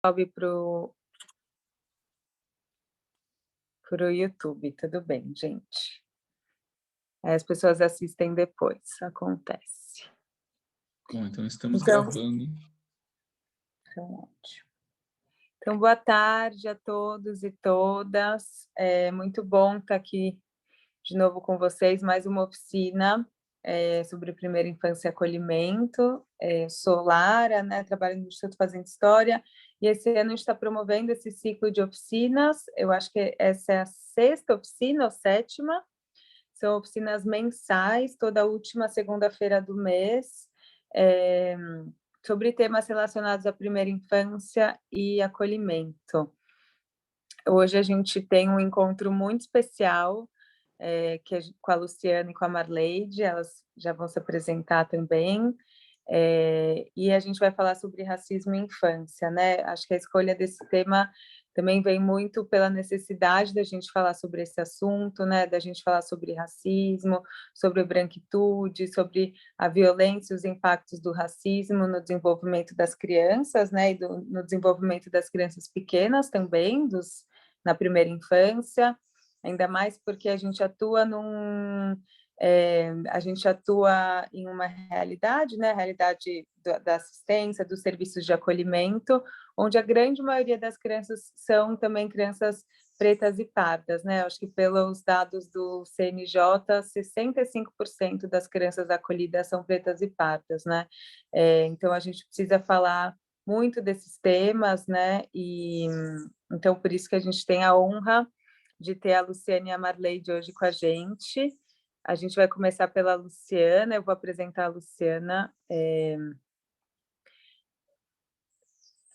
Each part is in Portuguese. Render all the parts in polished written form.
Salve pro YouTube, tudo bem, gente. Aí as pessoas assistem depois, acontece. Bom, então estamos Então gravando. então ótimo. Então boa tarde a todos e todas, é muito bom estar aqui de novo com vocês, mais uma oficina, sobre primeira infância e acolhimento. Sou Lara, né, trabalho no Instituto Fazendo História, e esse ano a gente está promovendo esse ciclo de oficinas, eu acho que essa é a 6ª oficina ou 7ª, são oficinas mensais, toda última segunda-feira do mês, sobre temas relacionados à primeira infância e acolhimento. Hoje a gente tem um encontro muito especial, que é com a Luciana e com a Marleide, elas já vão se apresentar também, e a gente vai falar sobre racismo e infância, né? Acho que a escolha desse tema também vem muito pela necessidade da gente falar sobre esse assunto, né? Da gente falar sobre racismo, sobre branquitude, sobre a violência e os impactos do racismo no desenvolvimento das crianças, né? E no desenvolvimento das crianças pequenas também, na primeira infância, ainda mais porque a gente atua em uma realidade, né, realidade da assistência, dos serviços de acolhimento, onde a grande maioria das crianças são também crianças pretas e pardas, né? Acho que pelos dados do CNJ, 65% das crianças acolhidas são pretas e pardas, né? Então a gente precisa falar muito desses temas, né? E então por isso que a gente tem a honra de ter a Luciana e a Marleide hoje com a gente. A gente vai começar pela Luciana, eu vou apresentar a Luciana.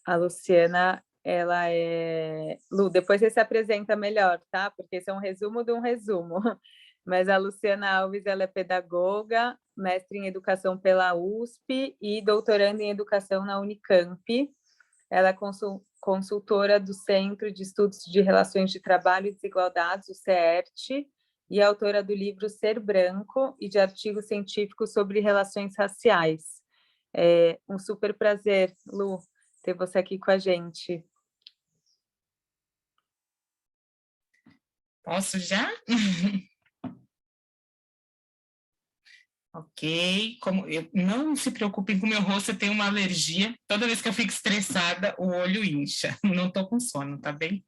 A Luciana, ela é... Lu, depois você se apresenta melhor, tá? Porque esse é um resumo de um resumo. Mas a Luciana Alves, ela é pedagoga, mestre em educação pela USP e doutoranda em educação na Unicamp. Ela é consultora do Centro de Estudos de Relações de Trabalho e Desigualdades, o CERT, e autora do livro Ser Branco e de artigos científicos sobre relações raciais. É um super prazer, Lu, ter você aqui com a gente. Posso já? Ok, não se preocupem com o meu rosto, eu tenho uma alergia. Toda vez que eu fico estressada, o olho incha. Não estou com sono, tá bem?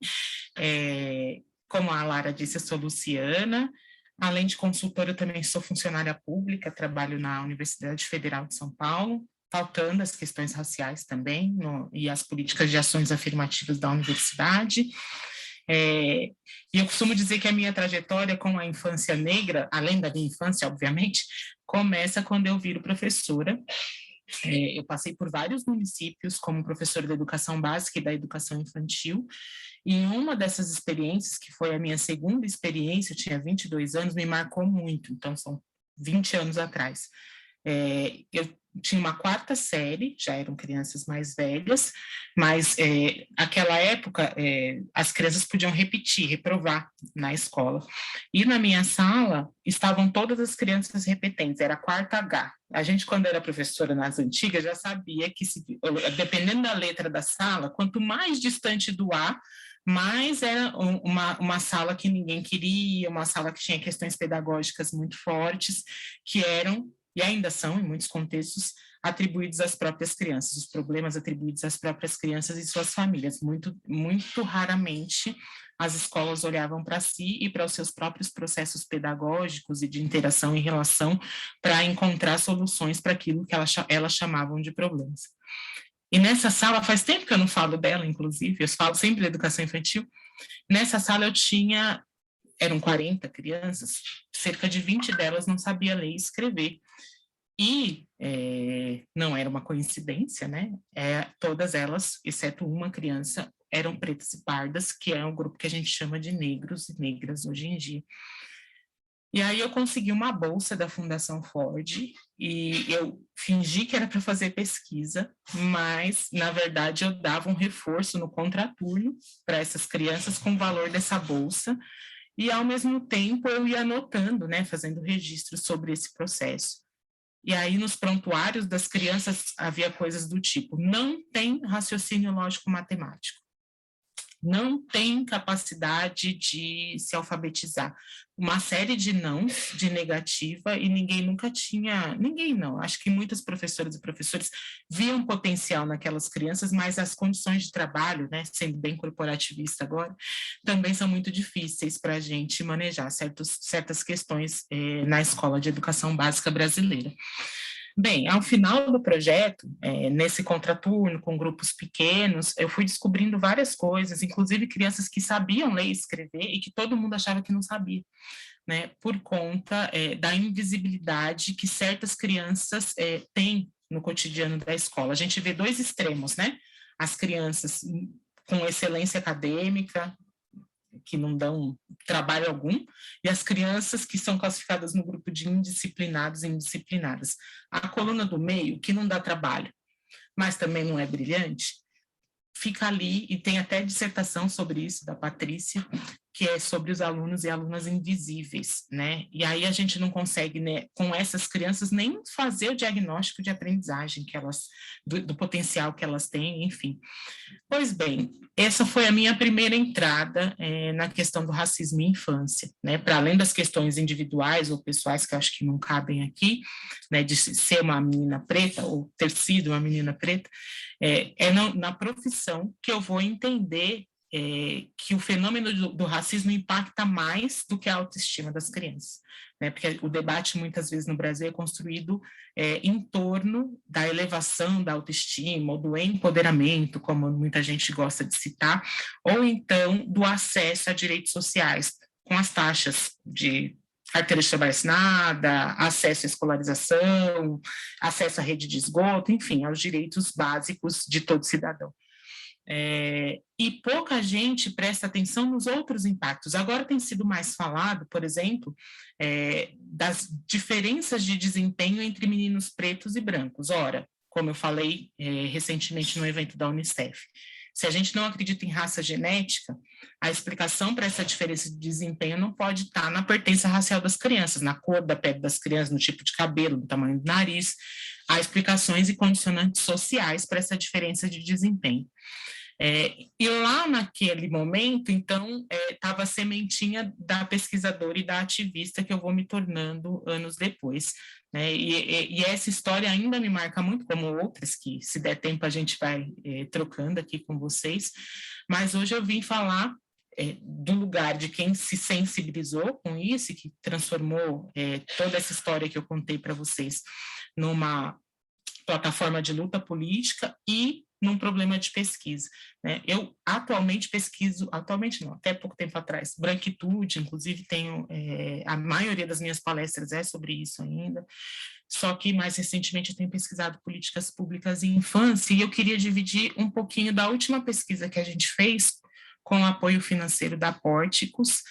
Como a Lara disse, eu sou Luciana. Além de consultora, eu também sou funcionária pública, trabalho na Universidade Federal de São Paulo, pautando as questões raciais também, e as políticas de ações afirmativas da universidade. E eu costumo dizer que a minha trajetória com a infância negra, além da minha infância, obviamente, começa quando eu viro professora. Eu passei por vários municípios como professora da educação básica e da educação infantil, e uma dessas experiências, que foi a minha segunda experiência, eu tinha 22 anos, me marcou muito, então são 20 anos atrás. Eu tinha uma 4ª série, já eram crianças mais velhas, mas naquela época as crianças podiam reprovar na escola. E na minha sala estavam todas as crianças repetentes, era a 4ª H. A gente, quando era professora nas antigas, já sabia que, dependendo da letra da sala, quanto mais distante do A, mas era uma sala que ninguém queria, uma sala que tinha questões pedagógicas muito fortes, que eram, e ainda são, em muitos contextos, atribuídos às próprias crianças, os problemas atribuídos às próprias crianças e suas famílias. Muito, muito raramente as escolas olhavam para si e para os seus próprios processos pedagógicos e de interação e relação para encontrar soluções para aquilo que elas chamavam de problemas. E nessa sala, faz tempo que eu não falo dela, inclusive, eu falo sempre da educação infantil, nessa sala eram 40 crianças, cerca de 20 delas não sabia ler e escrever. E não era uma coincidência, né? Todas elas, exceto uma criança, eram pretas e pardas, que é um grupo que a gente chama de negros e negras hoje em dia. E aí eu consegui uma bolsa da Fundação Ford e eu fingi que era para fazer pesquisa, mas, na verdade, eu dava um reforço no contraturno para essas crianças com o valor dessa bolsa e, ao mesmo tempo, eu ia anotando, né, fazendo registro sobre esse processo. E aí, nos prontuários das crianças, havia coisas do tipo: não tem raciocínio lógico-matemático, não tem capacidade de se alfabetizar. Uma série de nãos, de negativa, e ninguém nunca tinha... Ninguém não, acho que muitas professoras e professores viam potencial naquelas crianças, mas as condições de trabalho, né, sendo bem corporativista agora, também são muito difíceis para a gente manejar certas questões na escola de educação básica brasileira. Bem, ao final do projeto, nesse contraturno, com grupos pequenos, eu fui descobrindo várias coisas, inclusive crianças que sabiam ler e escrever e que todo mundo achava que não sabia, né, por conta da invisibilidade que certas crianças têm no cotidiano da escola. A gente vê dois extremos, né? As crianças com excelência acadêmica, que não dão trabalho algum, e as crianças que são classificadas no grupo de indisciplinados e indisciplinadas. A coluna do meio, que não dá trabalho, mas também não é brilhante, fica ali, e tem até dissertação sobre isso, da Patrícia, que é sobre os alunos e alunas invisíveis, né? E aí a gente não consegue, né, com essas crianças, nem fazer o diagnóstico de aprendizagem que elas, do potencial que elas têm, enfim. Pois bem, essa foi a minha primeira entrada na questão do racismo em infância, né? Para além das questões individuais ou pessoais, que eu acho que não cabem aqui, né, de ser uma menina preta, ou ter sido uma menina preta, na profissão que eu vou entender que o fenômeno do racismo impacta mais do que a autoestima das crianças, né? Porque o debate muitas vezes no Brasil é construído em torno da elevação da autoestima, ou do empoderamento, como muita gente gosta de citar, ou então do acesso a direitos sociais, com as taxas de carteira de trabalho assinada, acesso à escolarização, acesso à rede de esgoto, enfim, aos direitos básicos de todo cidadão. E pouca gente presta atenção nos outros impactos. Agora tem sido mais falado, por exemplo, das diferenças de desempenho entre meninos pretos e brancos. Ora, como eu falei recentemente no evento da Unicef, se a gente não acredita em raça genética, a explicação para essa diferença de desempenho não pode estar na pertença racial das crianças, na cor da pele das crianças, no tipo de cabelo, no tamanho do nariz. Há explicações e condicionantes sociais para essa diferença de desempenho. E lá naquele momento, então, estava a sementinha da pesquisadora e da ativista que eu vou me tornando anos depois, né? E essa história ainda me marca muito, como outras, que se der tempo a gente vai trocando aqui com vocês, mas hoje eu vim falar do lugar de quem se sensibilizou com isso e que transformou toda essa história que eu contei para vocês numa plataforma de luta política e num problema de pesquisa, né? Eu atualmente pesquiso, atualmente não, até pouco tempo atrás, branquitude, inclusive tenho, a maioria das minhas palestras é sobre isso ainda, só que mais recentemente eu tenho pesquisado políticas públicas em infância, e eu queria dividir um pouquinho da última pesquisa que a gente fez com o apoio financeiro da Pórticos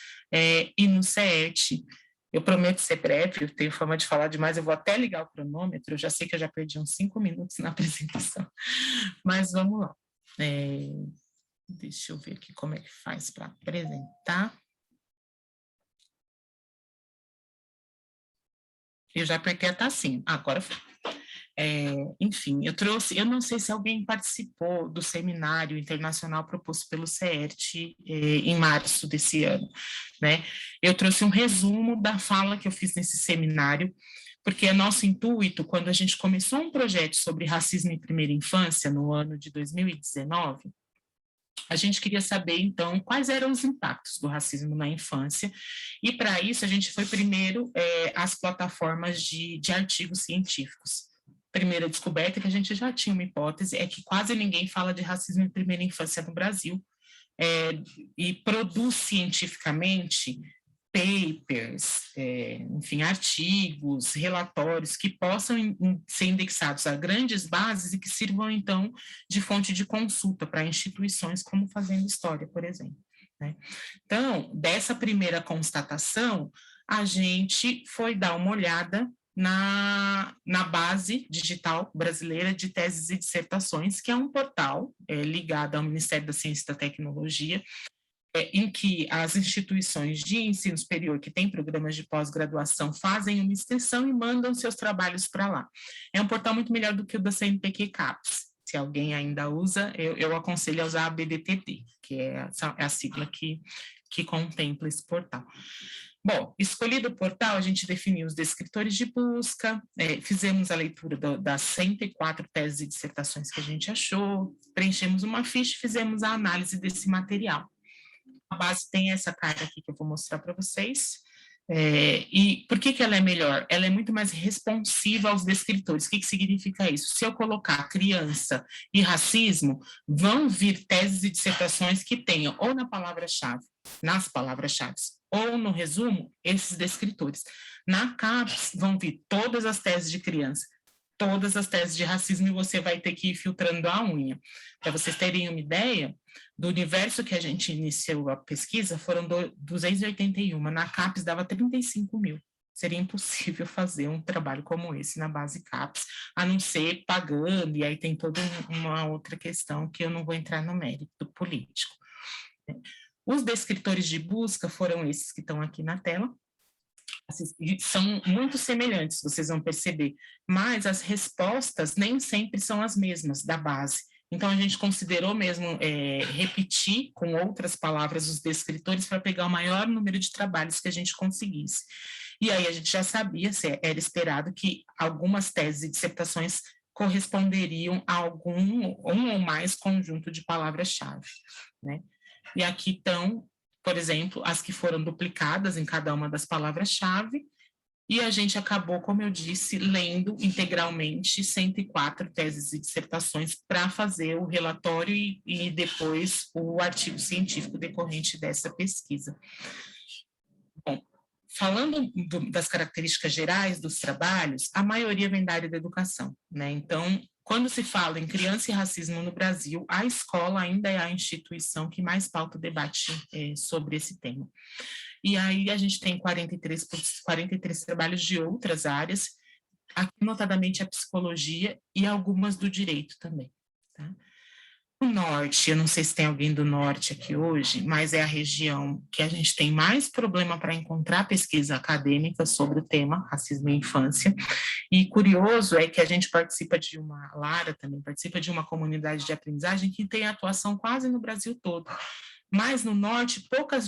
e no CEET. Eu prometo ser breve, eu tenho fama de falar demais, eu vou até ligar o cronômetro, eu já sei que eu já perdi uns 5 minutos na apresentação, mas vamos lá. Deixa eu ver aqui como é que faz para apresentar. Eu já apertei a tacinha, agora foi. Enfim, eu não sei se alguém participou do seminário internacional proposto pelo CERT em março desse ano, né? Eu trouxe um resumo da fala que eu fiz nesse seminário, porque é nosso intuito, quando a gente começou um projeto sobre racismo em primeira infância, no ano de 2019, a gente queria saber, então, quais eram os impactos do racismo na infância, e para isso a gente foi primeiro às plataformas de artigos científicos. Primeira descoberta, que a gente já tinha uma hipótese, é que quase ninguém fala de racismo em primeira infância no Brasil, e produz cientificamente papers, enfim, artigos, relatórios que possam ser indexados a grandes bases e que sirvam, então, de fonte de consulta para instituições como Fazendo História, por exemplo, né? Então, dessa primeira constatação, a gente foi dar uma olhada na base digital brasileira de teses e dissertações, que é um portal ligado ao Ministério da Ciência e da Tecnologia, em que as instituições de ensino superior que têm programas de pós-graduação fazem uma extensão e mandam seus trabalhos para lá. É um portal muito melhor do que o da CNPq CAPES. Se alguém ainda usa, eu aconselho a usar a BDTD, que é a sigla que contempla esse portal. Bom, escolhido o portal, a gente definiu os descritores de busca, fizemos a leitura das 104 teses e dissertações que a gente achou, preenchemos uma ficha e fizemos a análise desse material. A base tem essa carta aqui que eu vou mostrar para vocês. E por que ela é melhor? Ela é muito mais responsiva aos descritores. O que significa isso? Se eu colocar criança e racismo, vão vir teses e dissertações que tenham ou na palavra-chave, nas palavras-chave, ou no resumo, esses descritores. Na CAPES vão vir todas as teses de criança, todas as teses de racismo, e você vai ter que ir filtrando a unha. Para vocês terem uma ideia, do universo que a gente iniciou a pesquisa, foram 281, na CAPES dava 35 mil. Seria impossível fazer um trabalho como esse na base CAPES, a não ser pagando, e aí tem toda uma outra questão que eu não vou entrar no mérito político. Os descritores de busca foram esses que estão aqui na tela, são muito semelhantes, vocês vão perceber, mas as respostas nem sempre são as mesmas da base. Então, a gente considerou mesmo repetir com outras palavras os descritores para pegar o maior número de trabalhos que a gente conseguisse. E aí a gente já sabia, era esperado que algumas teses e dissertações corresponderiam a um ou mais conjunto de palavras-chave, né? E aqui estão, por exemplo, as que foram duplicadas em cada uma das palavras-chave, e a gente acabou, como eu disse, lendo integralmente 104 teses e dissertações para fazer o relatório e depois o artigo científico decorrente dessa pesquisa. Bom, falando das características gerais dos trabalhos, a maioria vem da área da educação, né? Então, quando se fala em criança e racismo no Brasil, a escola ainda é a instituição que mais pauta o debate sobre esse tema. E aí a gente tem 43 trabalhos de outras áreas, aqui notadamente a psicologia e algumas do direito também, tá? O norte, eu não sei se tem alguém do norte aqui hoje, mas é a região que a gente tem mais problema para encontrar pesquisa acadêmica sobre o tema racismo e infância. E curioso é que a gente participa de Lara também participa de uma comunidade de aprendizagem que tem atuação quase no Brasil todo. Mas no norte, poucas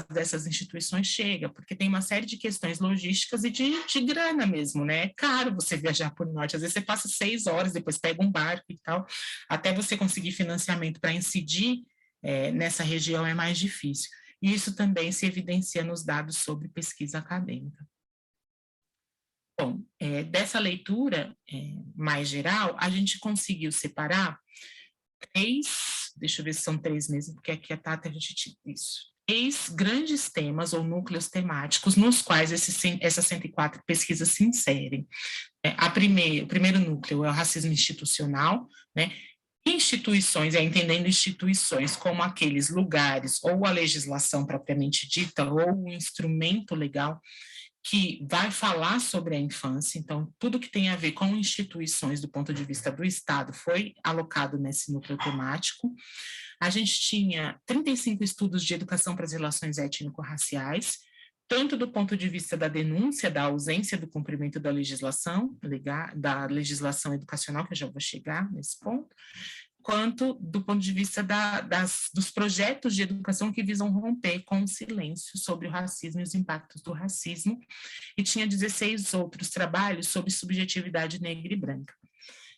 dessas instituições chegam, porque tem uma série de questões logísticas e de grana mesmo, né? É caro você viajar por norte, às vezes você passa 6 horas, depois pega um barco e tal, até você conseguir financiamento para incidir nessa região é mais difícil. E isso também se evidencia nos dados sobre pesquisa acadêmica. Bom, dessa leitura mais geral, a gente conseguiu separar 3, deixa eu ver se são 3 mesmo, porque aqui a Tata a gente tinha isso. 3 grandes temas ou núcleos temáticos nos quais essas 104 pesquisas se inserem. O primeiro núcleo é o racismo institucional, né? Instituições, entendendo instituições como aqueles lugares ou a legislação propriamente dita ou o instrumento legal que vai falar sobre a infância. Então, tudo que tem a ver com instituições do ponto de vista do Estado foi alocado nesse núcleo temático. A gente tinha 35 estudos de educação para as relações étnico-raciais, tanto do ponto de vista da denúncia da ausência do cumprimento da legislação educacional, que eu já vou chegar nesse ponto, quanto do ponto de vista dos projetos de educação que visam romper com o silêncio sobre o racismo e os impactos do racismo, e tinha 16 outros trabalhos sobre subjetividade negra e branca.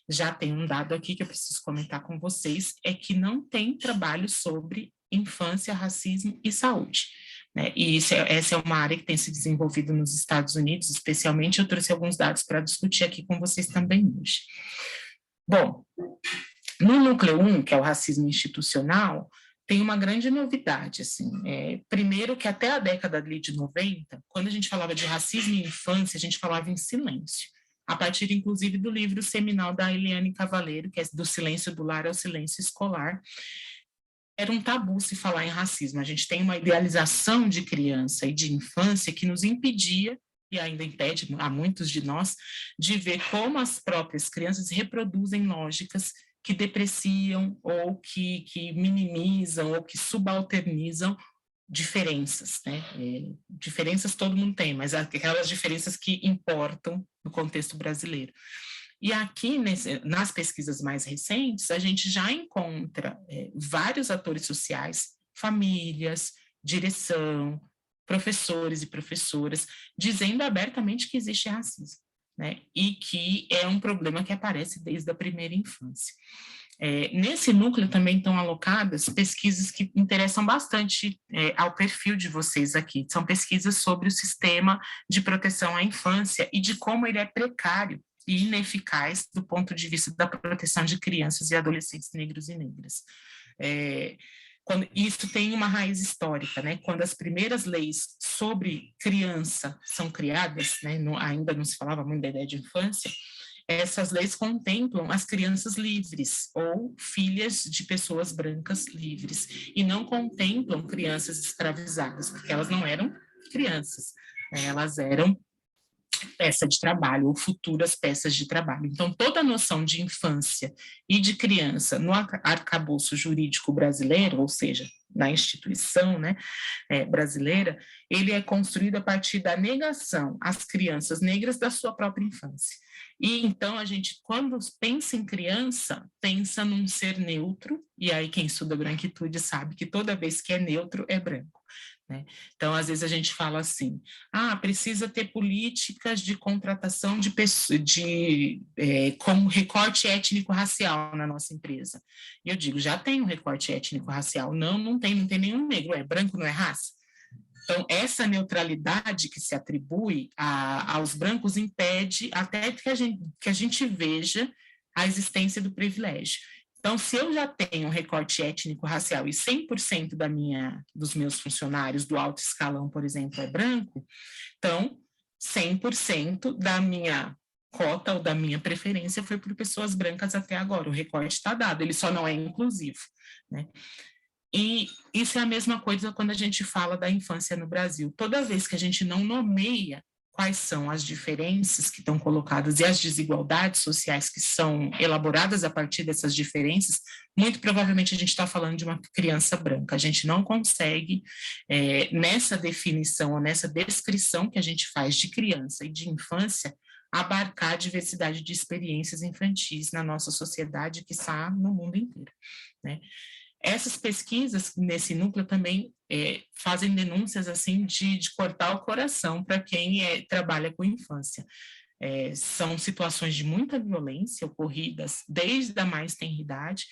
Já tem um dado aqui que eu preciso comentar com vocês, é que não tem trabalho sobre infância, racismo e saúde, né? E essa é uma área que tem se desenvolvido nos Estados Unidos, especialmente. Eu trouxe alguns dados para discutir aqui com vocês também hoje. Bom, no núcleo 1, que é o racismo institucional, tem uma grande novidade, assim, primeiro que até a década de 90, quando a gente falava de racismo e infância, a gente falava em silêncio, a partir, inclusive, do livro seminal da Eliane Cavaleiro, que é Do Silêncio do Lar ao Silêncio Escolar. Era um tabu se falar em racismo, a gente tem uma idealização de criança e de infância que nos impedia, e ainda impede a muitos de nós, de ver como as próprias crianças reproduzem lógicas que depreciam ou que minimizam ou que subalternizam diferenças, né? Diferenças todo mundo tem, mas aquelas diferenças que importam no contexto brasileiro. E aqui, nas pesquisas mais recentes, a gente já encontra vários atores sociais, famílias, direção, professores e professoras, dizendo abertamente que existe racismo, né? E que é um problema que aparece desde a primeira infância. Nesse núcleo também estão alocadas pesquisas que interessam bastante ao perfil de vocês aqui. São pesquisas sobre o sistema de proteção à infância e de como ele é precário e ineficaz do ponto de vista da proteção de crianças e adolescentes negros e negras. Isso tem uma raiz histórica, né? Quando as primeiras leis sobre criança são criadas, né? Ainda não se falava muito da ideia de infância, essas leis contemplam as crianças livres ou filhas de pessoas brancas livres e não contemplam crianças escravizadas, porque elas não eram crianças, né? Elas eram peça de trabalho ou futuras peças de trabalho. Então, toda a noção de infância e de criança no arcabouço jurídico brasileiro, ou seja, na instituição, né, brasileira, ele é construído a partir da negação às crianças negras da sua própria infância. E então a gente, quando pensa em criança, pensa num ser neutro, e aí quem estuda branquitude sabe que toda vez que é neutro é branco, né? Então, às vezes a gente fala assim, precisa ter políticas de contratação de pessoas, com recorte étnico-racial na nossa empresa. E eu digo, já tem um recorte étnico-racial, não tem nenhum negro, é branco, não é raça. Então, essa neutralidade que se atribui aos brancos impede até que a gente veja a existência do privilégio. Então, se eu já tenho um recorte étnico-racial e 100% dos meus funcionários do alto escalão, por exemplo, é branco, então 100% da minha cota ou da minha preferência foi por pessoas brancas até agora. O recorte está dado, ele só não é inclusivo, né? E isso é a mesma coisa quando a gente fala da infância no Brasil. Toda vez que a gente não nomeia quais são as diferenças que estão colocadas e as desigualdades sociais que são elaboradas a partir dessas diferenças, muito provavelmente a gente está falando de uma criança branca. A gente não consegue, nessa definição ou nessa descrição que a gente faz de criança e de infância, abarcar a diversidade de experiências infantis na nossa sociedade, que está no mundo inteiro, né? Essas pesquisas nesse núcleo também fazem denúncias assim de cortar o coração para quem trabalha com infância. São situações de muita violência ocorridas desde a mais tenra idade,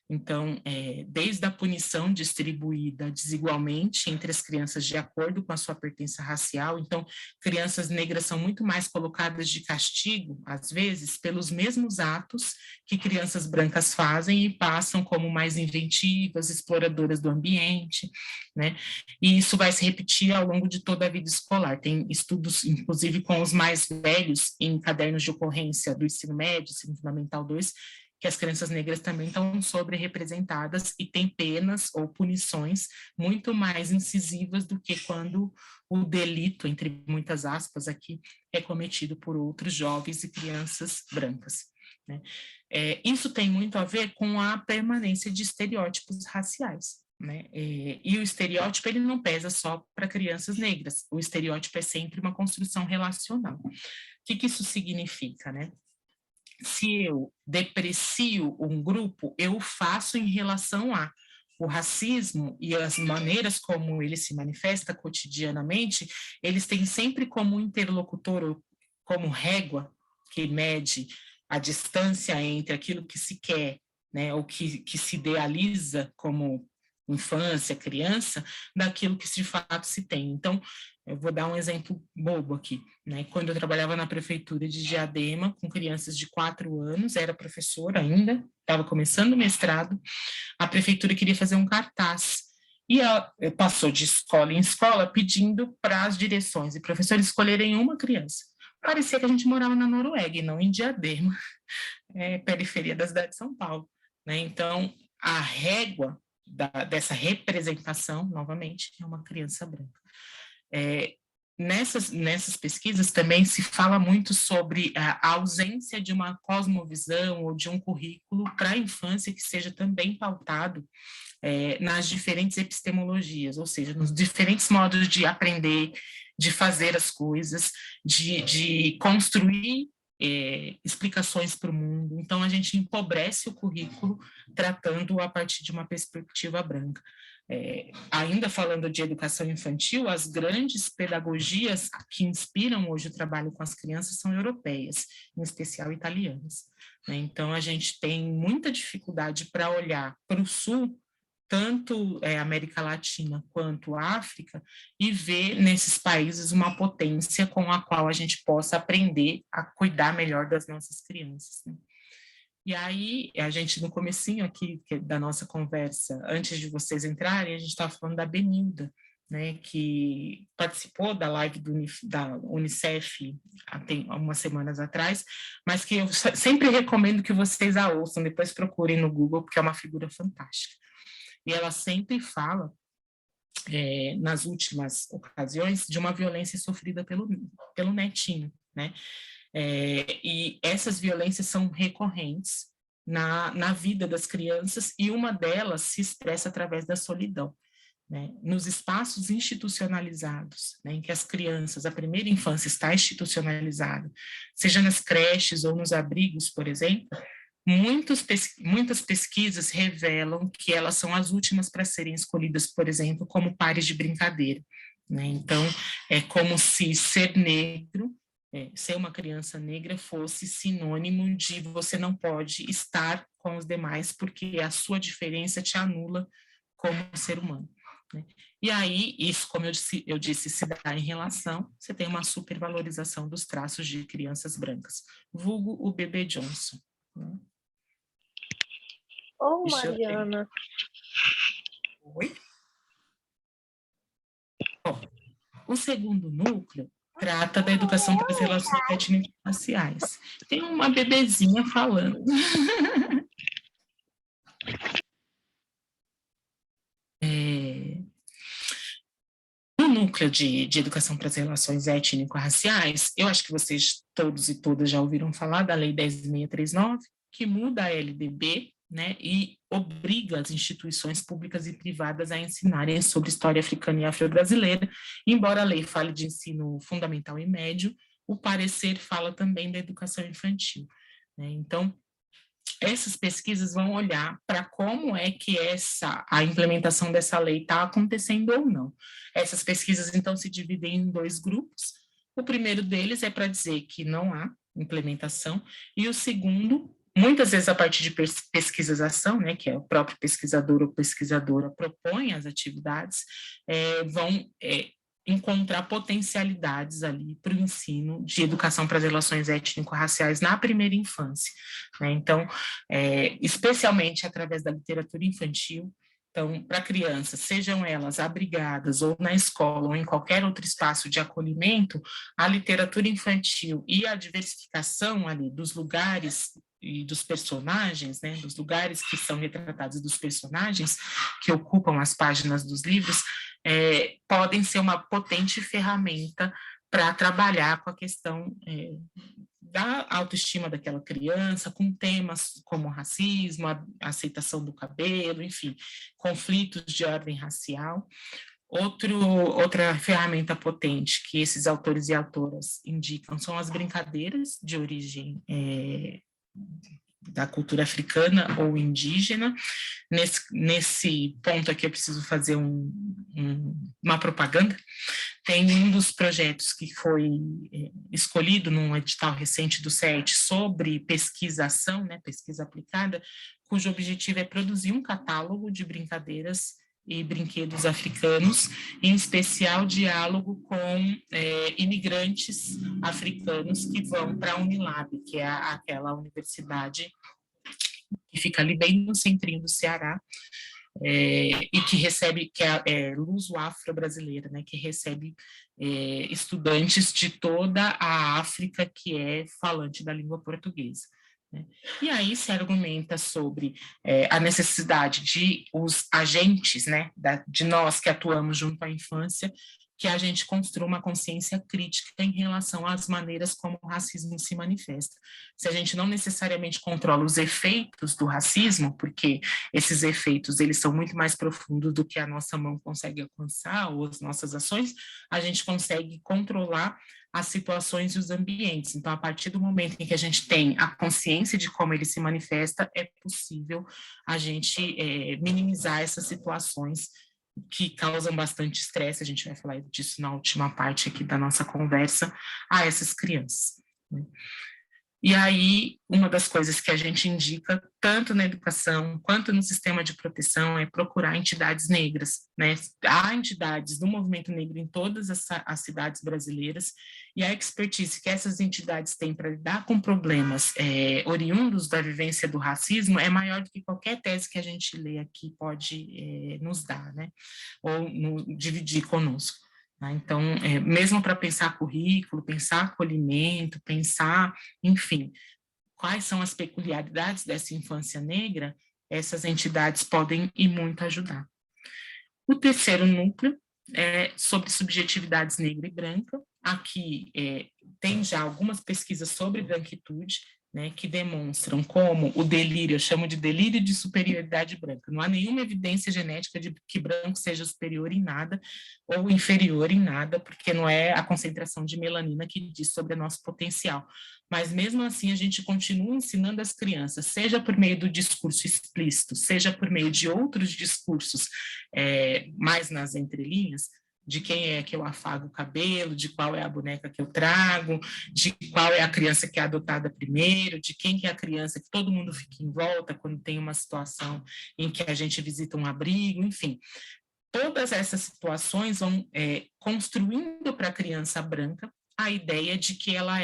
então, desde a punição distribuída desigualmente entre as crianças de acordo com a sua pertença racial, então, crianças negras são muito mais colocadas de castigo, às vezes, pelos mesmos atos que crianças brancas fazem e passam como mais inventivas, exploradoras do ambiente, né? E isso vai se repetir ao longo de toda a vida escolar. Tem estudos, inclusive, com os mais velhos, em cadernos de ocorrência do ensino médio, ensino fundamental 2, que as crianças negras também estão sobre-representadas e têm penas ou punições muito mais incisivas do que quando o delito, entre muitas aspas aqui, é cometido por outros jovens e crianças brancas, né? Isso tem muito a ver com a permanência de estereótipos raciais, né? E o estereótipo ele não pesa só para crianças negras, o estereótipo é sempre uma construção relacional. O que isso significa, né? Se eu deprecio um grupo, eu faço em relação a o racismo e as maneiras como ele se manifesta cotidianamente, eles têm sempre como interlocutor, ou como régua que mede a distância entre aquilo que se quer, né, ou que se idealiza como infância, criança, daquilo que de fato se tem. Então, eu vou dar um exemplo bobo aqui, né? Quando eu trabalhava na prefeitura de Diadema, com crianças de 4 anos, era professora ainda, estava começando o mestrado, a prefeitura queria fazer um cartaz, e ela passou de escola em escola pedindo para as direções e professores escolherem uma criança. Parecia que a gente morava na Noruega e não em Diadema, periferia da cidade de São Paulo, né? Então, a régua dessa representação, novamente, é uma criança branca. nessas pesquisas também se fala muito sobre a ausência de uma cosmovisão ou de um currículo para a infância que seja também pautado nas diferentes epistemologias, ou seja, nos diferentes modos de aprender, de fazer as coisas, de construir explicações para o mundo. Então, a gente empobrece o currículo tratando a partir de uma perspectiva branca. Ainda falando de educação infantil, as grandes pedagogias que inspiram hoje o trabalho com as crianças são europeias, em especial italianas, né? Então, a gente tem muita dificuldade para olhar para o Sul, tanto América Latina quanto África, e ver nesses países uma potência com a qual a gente possa aprender a cuidar melhor das nossas crianças, né? E aí, a gente, no comecinho aqui da nossa conversa, antes de vocês entrarem, a gente estava falando da Benilda, né, que participou da live da Unicef há umas semanas atrás, mas que eu sempre recomendo que vocês a ouçam, depois procurem no Google, porque é uma figura fantástica. E ela sempre fala, nas últimas ocasiões, de uma violência sofrida pelo netinho, né? E essas violências são recorrentes na vida das crianças, e uma delas se expressa através da solidão, né? Nos espaços institucionalizados, né, em que as crianças, a primeira infância está institucionalizada, seja nas creches ou nos abrigos, por exemplo, muitas pesquisas revelam que elas são as últimas para serem escolhidas, por exemplo, como pares de brincadeira, né? Então, é como se ser negro, ser uma criança negra, fosse sinônimo de você não pode estar com os demais porque a sua diferença te anula como ser humano, né? E aí, isso, como eu disse, se dá em relação, você tem uma supervalorização dos traços de crianças brancas, vulgo o bebê Johnson, né? Ô, Mariana. Oi? Bom, o segundo núcleo trata da educação para as relações étnico-raciais. Tem uma bebezinha falando. No núcleo de educação para as relações étnico-raciais, eu acho que vocês todos e todas já ouviram falar da Lei 10.639, que muda a LDB, né, e obriga as instituições públicas e privadas a ensinarem sobre história africana e afro-brasileira. Embora a lei fale de ensino fundamental e médio, o parecer fala também da educação infantil, né? Então, essas pesquisas vão olhar para como é que a implementação dessa lei está acontecendo ou não. Essas pesquisas, então, se dividem em dois grupos. O primeiro deles é para dizer que não há implementação, e o segundo, muitas vezes a partir de pesquisação, né, que é o próprio pesquisador ou pesquisadora propõe as atividades, vão encontrar potencialidades ali para o ensino de educação para as relações étnico-raciais na primeira infância, né? Então, especialmente através da literatura infantil. Então, para crianças, sejam elas abrigadas ou na escola ou em qualquer outro espaço de acolhimento, a literatura infantil e a diversificação ali dos lugares e dos personagens, né, dos lugares que são retratados, dos personagens que ocupam as páginas dos livros, podem ser uma potente ferramenta para trabalhar com a questão da autoestima daquela criança, com temas como racismo, a aceitação do cabelo, enfim, conflitos de ordem racial. Outra ferramenta potente que esses autores e autoras indicam são as brincadeiras de origem da cultura africana ou indígena. Nesse ponto aqui eu preciso fazer uma propaganda. Tem um dos projetos que foi escolhido num edital recente do CET sobre pesquisação, né, pesquisa aplicada, cujo objetivo é produzir um catálogo de brincadeiras e brinquedos africanos, em especial diálogo com imigrantes africanos que vão para a Unilab, que é aquela universidade que fica ali bem no centrinho do Ceará, e que recebe, que é luso-afro-brasileira, né, que recebe estudantes de toda a África que é falante da língua portuguesa, né? E aí se argumenta sobre a necessidade de os agentes, né, de nós que atuamos junto à infância, que a gente construa uma consciência crítica em relação às maneiras como o racismo se manifesta. Se a gente não necessariamente controla os efeitos do racismo, porque esses efeitos eles são muito mais profundos do que a nossa mão consegue alcançar, ou as nossas ações, a gente consegue controlar as situações e os ambientes. Então, a partir do momento em que a gente tem a consciência de como ele se manifesta, é possível a gente minimizar essas situações que causam bastante estresse, a gente vai falar disso na última parte aqui da nossa conversa, a essas crianças, né? E aí, uma das coisas que a gente indica, tanto na educação quanto no sistema de proteção, é procurar entidades negras, né? Há entidades do movimento negro em todas as cidades brasileiras, e a expertise que essas entidades têm para lidar com problemas oriundos da vivência do racismo é maior do que qualquer tese que a gente lê aqui pode nos dar, né? Ou dividir conosco. Então, mesmo para pensar currículo, pensar acolhimento, pensar, enfim, quais são as peculiaridades dessa infância negra, essas entidades podem e muito ajudar. O terceiro núcleo é sobre subjetividades negra e branca. Aqui tem já algumas pesquisas sobre branquitude, né, que demonstram como o delírio, eu chamo de delírio de superioridade branca. Não há nenhuma evidência genética de que branco seja superior em nada ou inferior em nada, porque não é a concentração de melanina que diz sobre o nosso potencial. Mas, mesmo assim, a gente continua ensinando as crianças, seja por meio do discurso explícito, seja por meio de outros discursos mais nas entrelinhas, de quem é que eu afago o cabelo, de qual é a boneca que eu trago, de qual é a criança que é adotada primeiro, de quem que é a criança que todo mundo fica em volta quando tem uma situação em que a gente visita um abrigo, enfim. Todas essas situações vão construindo para a criança branca a ideia de que ela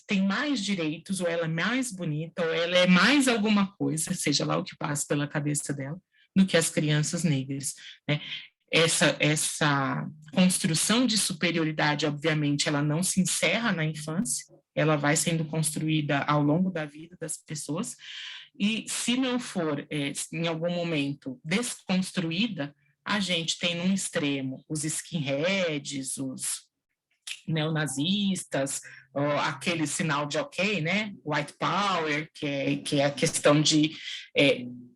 tem mais direitos, ou ela é mais bonita, ou ela é mais alguma coisa, seja lá o que passa pela cabeça dela, do que as crianças negras, né? Essa construção de superioridade, obviamente, ela não se encerra na infância, ela vai sendo construída ao longo da vida das pessoas, e se não for, em algum momento, desconstruída, a gente tem num extremo os skinheads, os neonazistas, aquele sinal de ok, né? White power, que é a questão de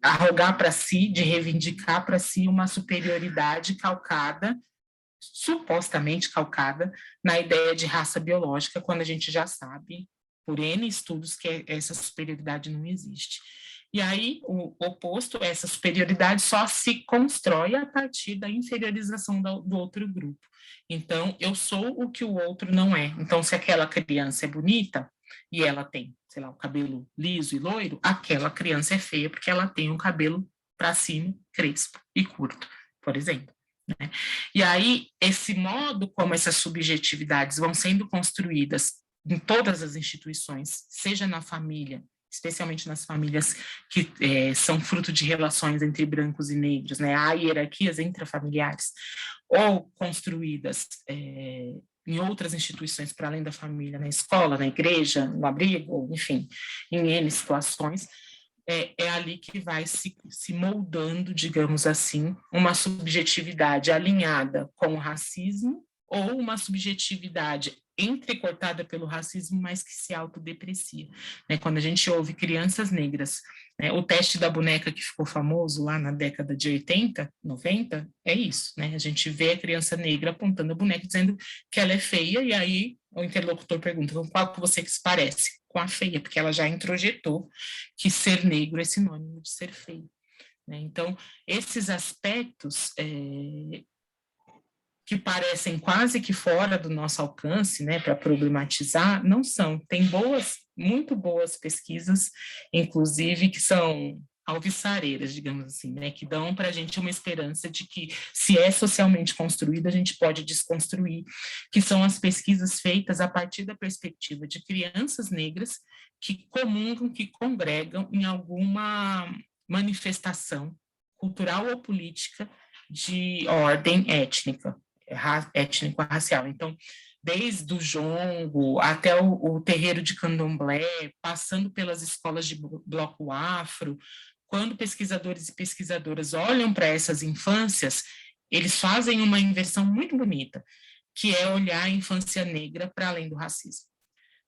arrogar para si, de reivindicar para si uma superioridade calcada, supostamente calcada, na ideia de raça biológica, quando a gente já sabe, por N estudos, que essa superioridade não existe. E aí, o oposto, essa superioridade só se constrói a partir da inferiorização do outro grupo. Então, eu sou o que o outro não é. Então, se aquela criança é bonita e ela tem, sei lá, o cabelo liso e loiro, aquela criança é feia porque ela tem um cabelo para cima, crespo e curto, por exemplo, né? E aí, esse modo como essas subjetividades vão sendo construídas em todas as instituições, seja na família, especialmente nas famílias que são fruto de relações entre brancos e negros, né? Há hierarquias intrafamiliares, ou construídas em outras instituições para além da família, na escola, na igreja, no abrigo, enfim, em N situações, é ali que vai se moldando, digamos assim, uma subjetividade alinhada com o racismo, ou uma subjetividade entrecortada pelo racismo, mas que se autodeprecia, né? Quando a gente ouve crianças negras, né, o teste da boneca que ficou famoso lá na década de 80, 90, é isso, né? A gente vê a criança negra apontando a boneca dizendo que ela é feia, e aí o interlocutor pergunta, com qual que você que se parece? Com a feia, porque ela já introjetou que ser negro é sinônimo de ser feio, né? Então, esses aspectos que parecem quase que fora do nosso alcance, né, para problematizar, não são. Tem muito boas pesquisas, inclusive, que são alvissareiras, digamos assim, né, que dão para a gente uma esperança de que, se é socialmente construída, a gente pode desconstruir, que são as pesquisas feitas a partir da perspectiva de crianças negras que comungam, que congregam em alguma manifestação cultural ou política de ordem étnico-racial. Então, desde o jongo até o terreiro de candomblé, passando pelas escolas de bloco afro, quando pesquisadores e pesquisadoras olham para essas infâncias, eles fazem uma inversão muito bonita, que é olhar a infância negra para além do racismo.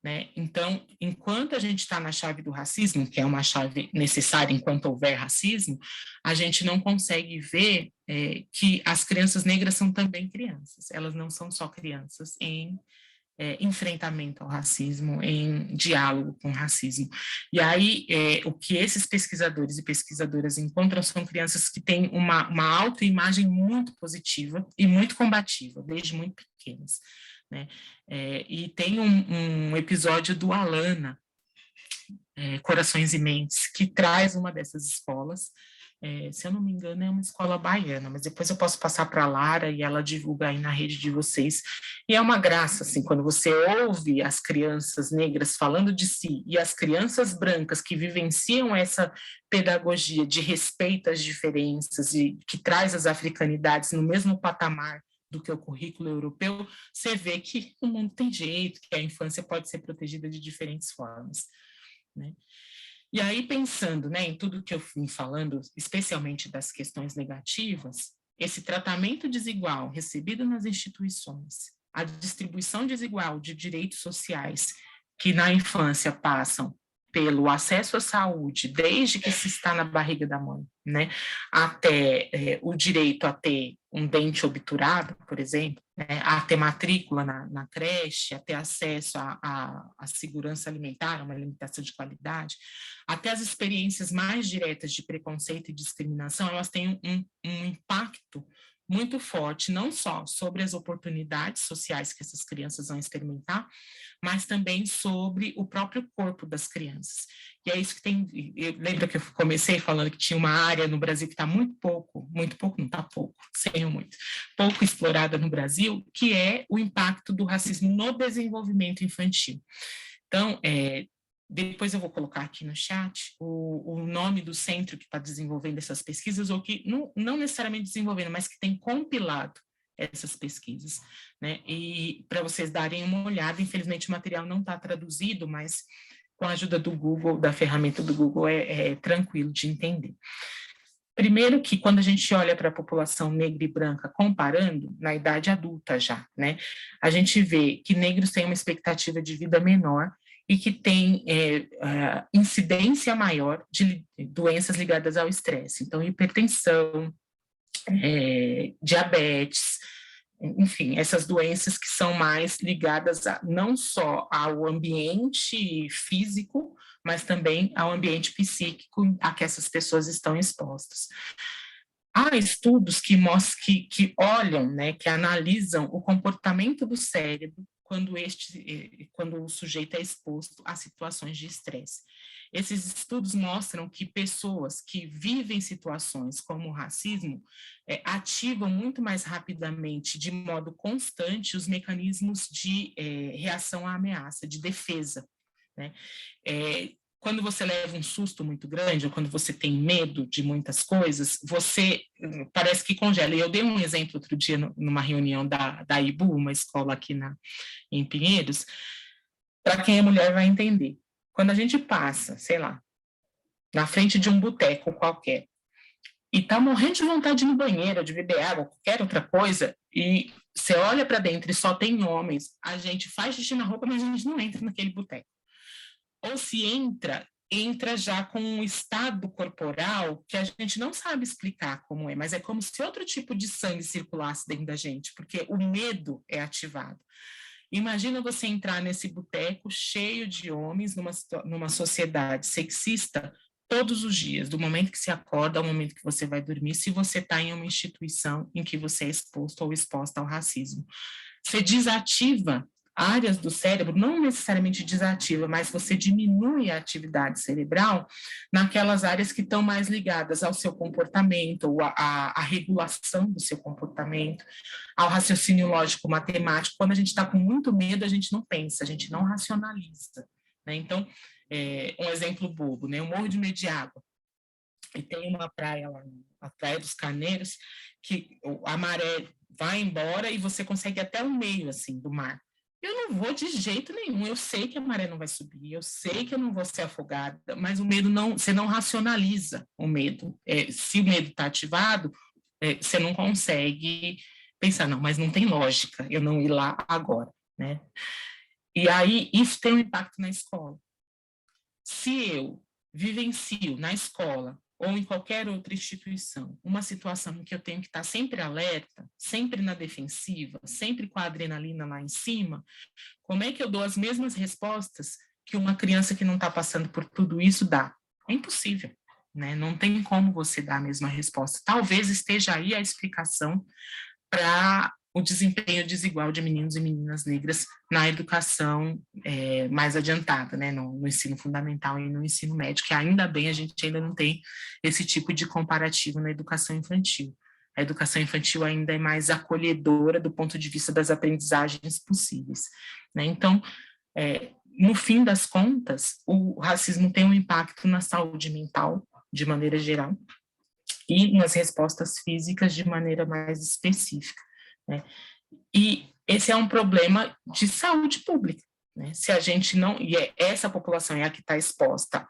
Né? Então, enquanto a gente está na chave do racismo, que é uma chave necessária enquanto houver racismo, a gente não consegue ver que as crianças negras são também crianças, elas não são só crianças em enfrentamento ao racismo, em diálogo com o racismo. E aí, o que esses pesquisadores e pesquisadoras encontram são crianças que têm uma autoimagem muito positiva e muito combativa, desde muito pequenas. Né? E tem um episódio do Alana, Corações e Mentes, que traz uma dessas escolas, se eu não me engano é uma escola baiana, mas depois eu posso passar para a Lara e ela divulga aí na rede de vocês, e é uma graça, assim, quando você ouve as crianças negras falando de si, e as crianças brancas que vivenciam essa pedagogia de respeito às diferenças, e que traz as africanidades no mesmo patamar do que o currículo europeu, você vê que o mundo tem jeito, que a infância pode ser protegida de diferentes formas. Né? E aí, pensando, né, em tudo que eu fui falando, especialmente das questões negativas, esse tratamento desigual recebido nas instituições, a distribuição desigual de direitos sociais que na infância passam pelo acesso à saúde, desde que se está na barriga da mãe, né, até o direito a ter um dente obturado, por exemplo, né, a ter matrícula na creche, a ter acesso à segurança alimentar, uma alimentação de qualidade, até as experiências mais diretas de preconceito e discriminação, elas têm um impacto muito forte, não só sobre as oportunidades sociais que essas crianças vão experimentar, mas também sobre o próprio corpo das crianças. E é isso que tem... Lembra que eu comecei falando que tinha uma área no Brasil que está muito pouco, não está pouco, sem muito, pouco explorada no Brasil, que é o impacto do racismo no desenvolvimento infantil. Então, depois eu vou colocar aqui no chat o nome do centro que está desenvolvendo essas pesquisas, ou que não necessariamente desenvolvendo, mas que tem compilado essas pesquisas, né? E para vocês darem uma olhada, infelizmente o material não está traduzido, mas com a ajuda do Google, da ferramenta do Google, é tranquilo de entender. Primeiro que quando a gente olha para a população negra e branca comparando, na idade adulta já, né? A gente vê que negros têm uma expectativa de vida menor e que tem incidência maior de doenças ligadas ao estresse. Então, hipertensão, diabetes, enfim, essas doenças que são mais ligadas não só ao ambiente físico, mas também ao ambiente psíquico a que essas pessoas estão expostas. Há estudos que mostram, que olham, né, que analisam o comportamento do cérebro quando o sujeito é exposto a situações de estresse. Esses estudos mostram que pessoas que vivem situações como o racismo ativam muito mais rapidamente, de modo constante, os mecanismos de reação à ameaça, de defesa. Né? Quando você leva um susto muito grande, ou quando você tem medo de muitas coisas, você parece que congela. E eu dei um exemplo outro dia numa reunião da IBU, uma escola aqui em Pinheiros, para quem é mulher vai entender. Quando a gente passa, sei lá, na frente de um boteco qualquer, e tá morrendo de vontade de ir no banheiro, de beber água, qualquer outra coisa, e você olha para dentro e só tem homens, a gente faz xixi na roupa, mas a gente não entra naquele boteco. Ou se entra já com um estado corporal que a gente não sabe explicar como é, mas é como se outro tipo de sangue circulasse dentro da gente, porque o medo é ativado. Imagina você entrar nesse boteco cheio de homens numa sociedade sexista todos os dias, do momento que você acorda ao momento que você vai dormir, se você está em uma instituição em que você é exposto ou exposta ao racismo. Você desativa áreas do cérebro, não necessariamente desativa, mas você diminui a atividade cerebral naquelas áreas que estão mais ligadas ao seu comportamento, ou à regulação do seu comportamento, ao raciocínio lógico matemático. Quando a gente está com muito medo, a gente não pensa, a gente não racionaliza. Né? Então, um exemplo bobo, né? Eu morro de medo de água. E tem uma praia lá, a Praia dos Carneiros, que a maré vai embora e você consegue ir até o meio assim, do mar. Eu não vou de jeito nenhum, eu sei que a maré não vai subir, eu sei que eu não vou ser afogada, mas o medo não, você não racionaliza o medo. Se o medo está ativado, você não consegue pensar, não, mas não tem lógica eu não ir lá agora, né? E aí, isso tem um impacto na escola. Se eu vivencio na escola ou em qualquer outra instituição uma situação em que eu tenho que estar sempre alerta, sempre na defensiva, sempre com a adrenalina lá em cima, como é que eu dou as mesmas respostas que uma criança que não está passando por tudo isso dá? É impossível, né? Não tem como você dar a mesma resposta. Talvez esteja aí a explicação para o desempenho desigual de meninos e meninas negras na educação mais adiantada, né, no ensino fundamental e no ensino médio, que ainda bem a gente ainda não tem esse tipo de comparativo na educação infantil. A educação infantil ainda é mais acolhedora do ponto de vista das aprendizagens possíveis, né? Então, no fim das contas, o racismo tem um impacto na saúde mental, de maneira geral, e nas respostas físicas de maneira mais específica, né? E esse é um problema de saúde pública, né? Se a gente não... E essa população é a que está exposta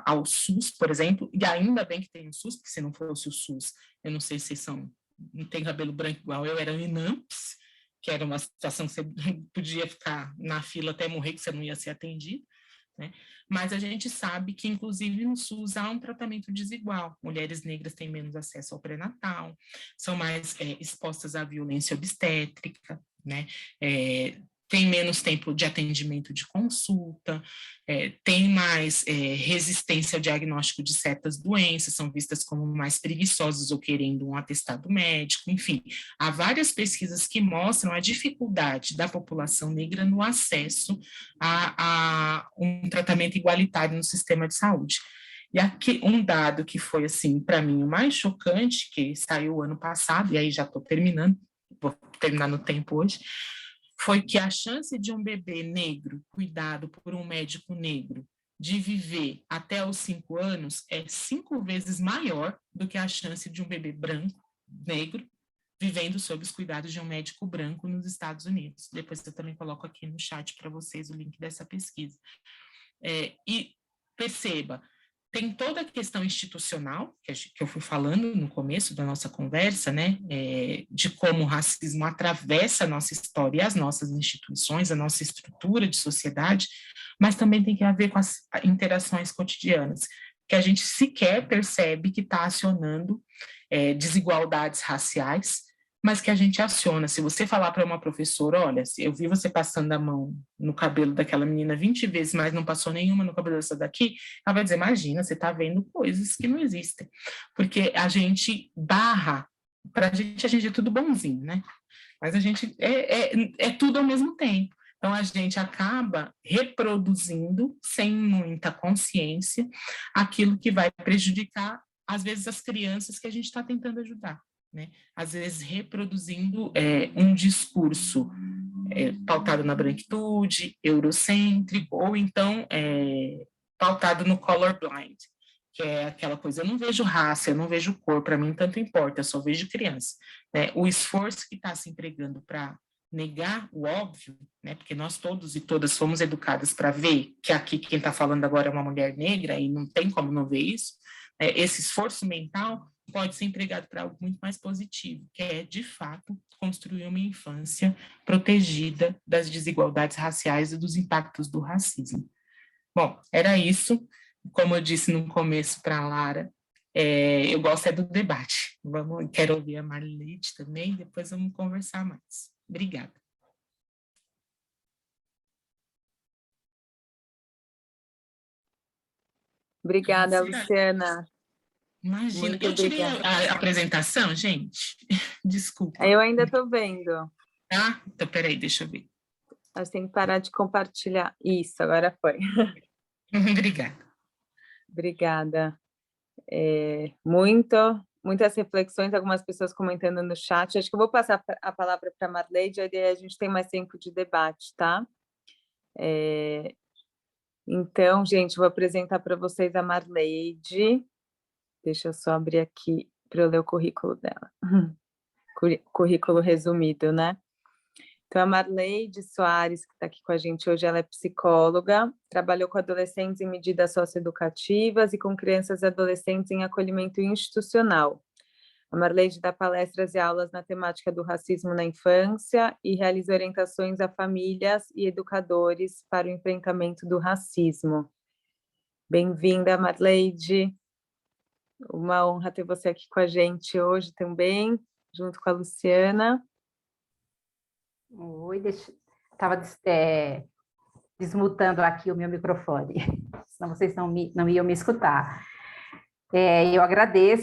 ao SUS, por exemplo, e ainda bem que tem o SUS, porque se não fosse o SUS, eu não sei se vocês não tem cabelo branco igual eu, era o INAMPS, que era uma situação que você podia ficar na fila até morrer, que você não ia ser atendido, né? Mas a gente sabe que, inclusive, no SUS há um tratamento desigual. Mulheres negras têm menos acesso ao pré-natal, são mais expostas à violência obstétrica, né? Tem menos tempo de atendimento de consulta, tem mais resistência ao diagnóstico de certas doenças, são vistas como mais preguiçosas ou querendo um atestado médico, enfim. Há várias pesquisas que mostram a dificuldade da população negra no acesso a um tratamento igualitário no sistema de saúde. E aqui um dado que foi, assim, para mim, o mais chocante, que saiu ano passado, e aí já estou terminando, vou terminar no tempo hoje, foi que a chance de um bebê negro cuidado por um médico negro de viver até os 5 anos é 5 vezes maior do que a chance de um bebê branco, negro, vivendo sob os cuidados de um médico branco nos Estados Unidos. Depois eu também coloco aqui no chat para vocês o link dessa pesquisa. E perceba, tem toda a questão institucional, que eu fui falando no começo da nossa conversa, né, de como o racismo atravessa a nossa história e as nossas instituições, a nossa estrutura de sociedade, mas também tem que ver com as interações cotidianas, que a gente sequer percebe que está acionando desigualdades raciais, mas que a gente aciona. Se você falar para uma professora, olha, eu vi você passando a mão no cabelo daquela menina 20 vezes, mas não passou nenhuma no cabelo dessa daqui, ela vai dizer, imagina, você está vendo coisas que não existem. Porque a gente barra, para a gente é tudo bonzinho, né? Mas a gente é tudo ao mesmo tempo. Então, a gente acaba reproduzindo, sem muita consciência, aquilo que vai prejudicar, às vezes, as crianças que a gente está tentando ajudar, né? Às vezes reproduzindo um discurso pautado na branquitude, eurocêntrico, ou então pautado no colorblind, que é aquela coisa, eu não vejo raça, eu não vejo cor, para mim tanto importa, eu só vejo criança, né? O esforço que está se empregando para negar o óbvio, né? Porque nós todos e todas fomos educadas para ver que aqui quem está falando agora é uma mulher negra e não tem como não ver isso, esse esforço mental pode ser empregado para algo muito mais positivo, que é, de fato, construir uma infância protegida das desigualdades raciais e dos impactos do racismo. Bom, era isso. Como eu disse no começo para a Lara, eu gosto do debate. Quero ouvir a Marleide também, depois vamos conversar mais. Obrigada. Obrigada, Luciana. Imagina, Muito eu tirei obrigada. a apresentação, gente. Desculpa. Eu ainda estou vendo. Ah, então peraí, deixa eu ver. Acho que tem que parar de compartilhar. Isso, agora foi. Obrigada. Obrigada. Muitas reflexões, algumas pessoas comentando no chat. Acho que eu vou passar a palavra para a Marleide, aí a gente tem mais tempo de debate, tá? Então, gente, vou apresentar para vocês a Marleide. Deixa eu só abrir aqui para eu ler o currículo dela. Currículo resumido, né? Então, a Marleide Soares, que está aqui com a gente hoje, ela é psicóloga, trabalhou com adolescentes em medidas socioeducativas e com crianças e adolescentes em acolhimento institucional. A Marleide dá palestras e aulas na temática do racismo na infância e realiza orientações a famílias e educadores para o enfrentamento do racismo. Bem-vinda, Marleide. Uma honra ter você aqui com a gente hoje também, junto com a Luciana. Oi, estava desmutando aqui o meu microfone, senão vocês não iam me escutar. Eu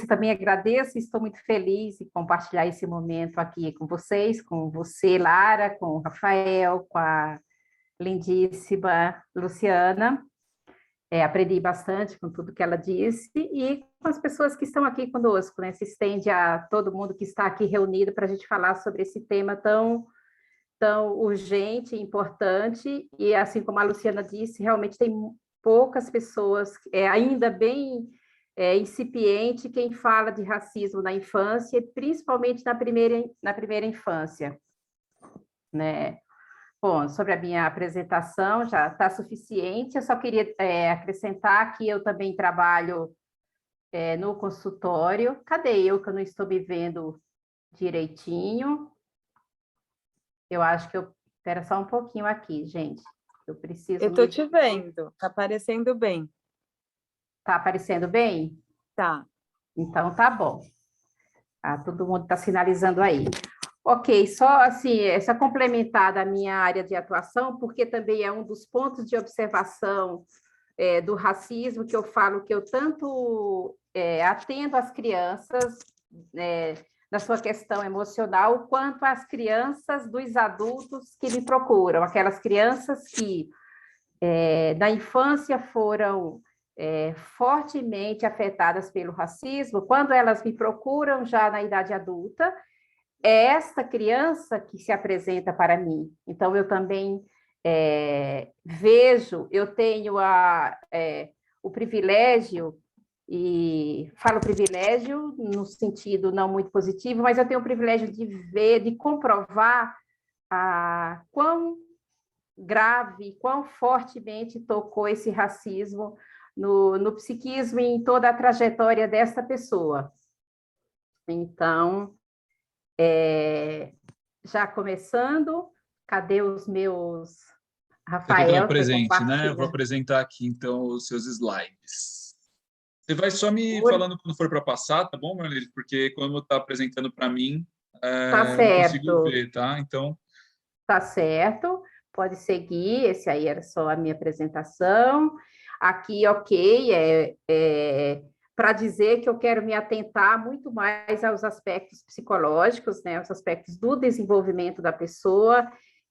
também agradeço e estou muito feliz em compartilhar esse momento aqui com vocês, com você, Lara, com o Rafael, com a lindíssima Luciana. Aprendi bastante com tudo que ela disse e com as pessoas que estão aqui conosco, né? Se estende a todo mundo que está aqui reunido para a gente falar sobre esse tema tão urgente e importante, e assim como a Luciana disse, realmente tem poucas pessoas, ainda bem incipiente quem fala de racismo na infância, principalmente na primeira infância, né? Bom, sobre a minha apresentação já está suficiente, eu só queria acrescentar que eu também trabalho no consultório. Cadê eu que eu não estou me vendo direitinho? Eu acho que espera só um pouquinho aqui, gente. Eu preciso... Eu estou te vendo, está aparecendo bem. Está aparecendo bem? Tá. Então, tá bom. Todo mundo está sinalizando aí. Ok, só assim, essa complementar da minha área de atuação, porque também é um dos pontos de observação do racismo que eu falo que eu tanto atendo as crianças na sua questão emocional, quanto as crianças dos adultos que me procuram, aquelas crianças que na infância foram fortemente afetadas pelo racismo, quando elas me procuram já na idade adulta, é esta criança que se apresenta para mim. Então, eu também vejo, eu tenho o privilégio, e falo privilégio no sentido não muito positivo, mas eu tenho o privilégio de ver, de comprovar quão grave, quão fortemente tocou esse racismo no psiquismo e em toda a trajetória dessa pessoa. Então, já começando, cadê os meus... Rafael, presente, né? Eu vou apresentar aqui, então, os seus slides. Você vai só me falando quando for para passar, tá bom, Marlene? Porque quando está apresentando para mim, tá certo. não consigo ver, tá? Então... Tá certo, pode seguir, esse aí era só a minha apresentação. Aqui, ok, para dizer que eu quero me atentar muito mais aos aspectos psicológicos, né, os aspectos do desenvolvimento da pessoa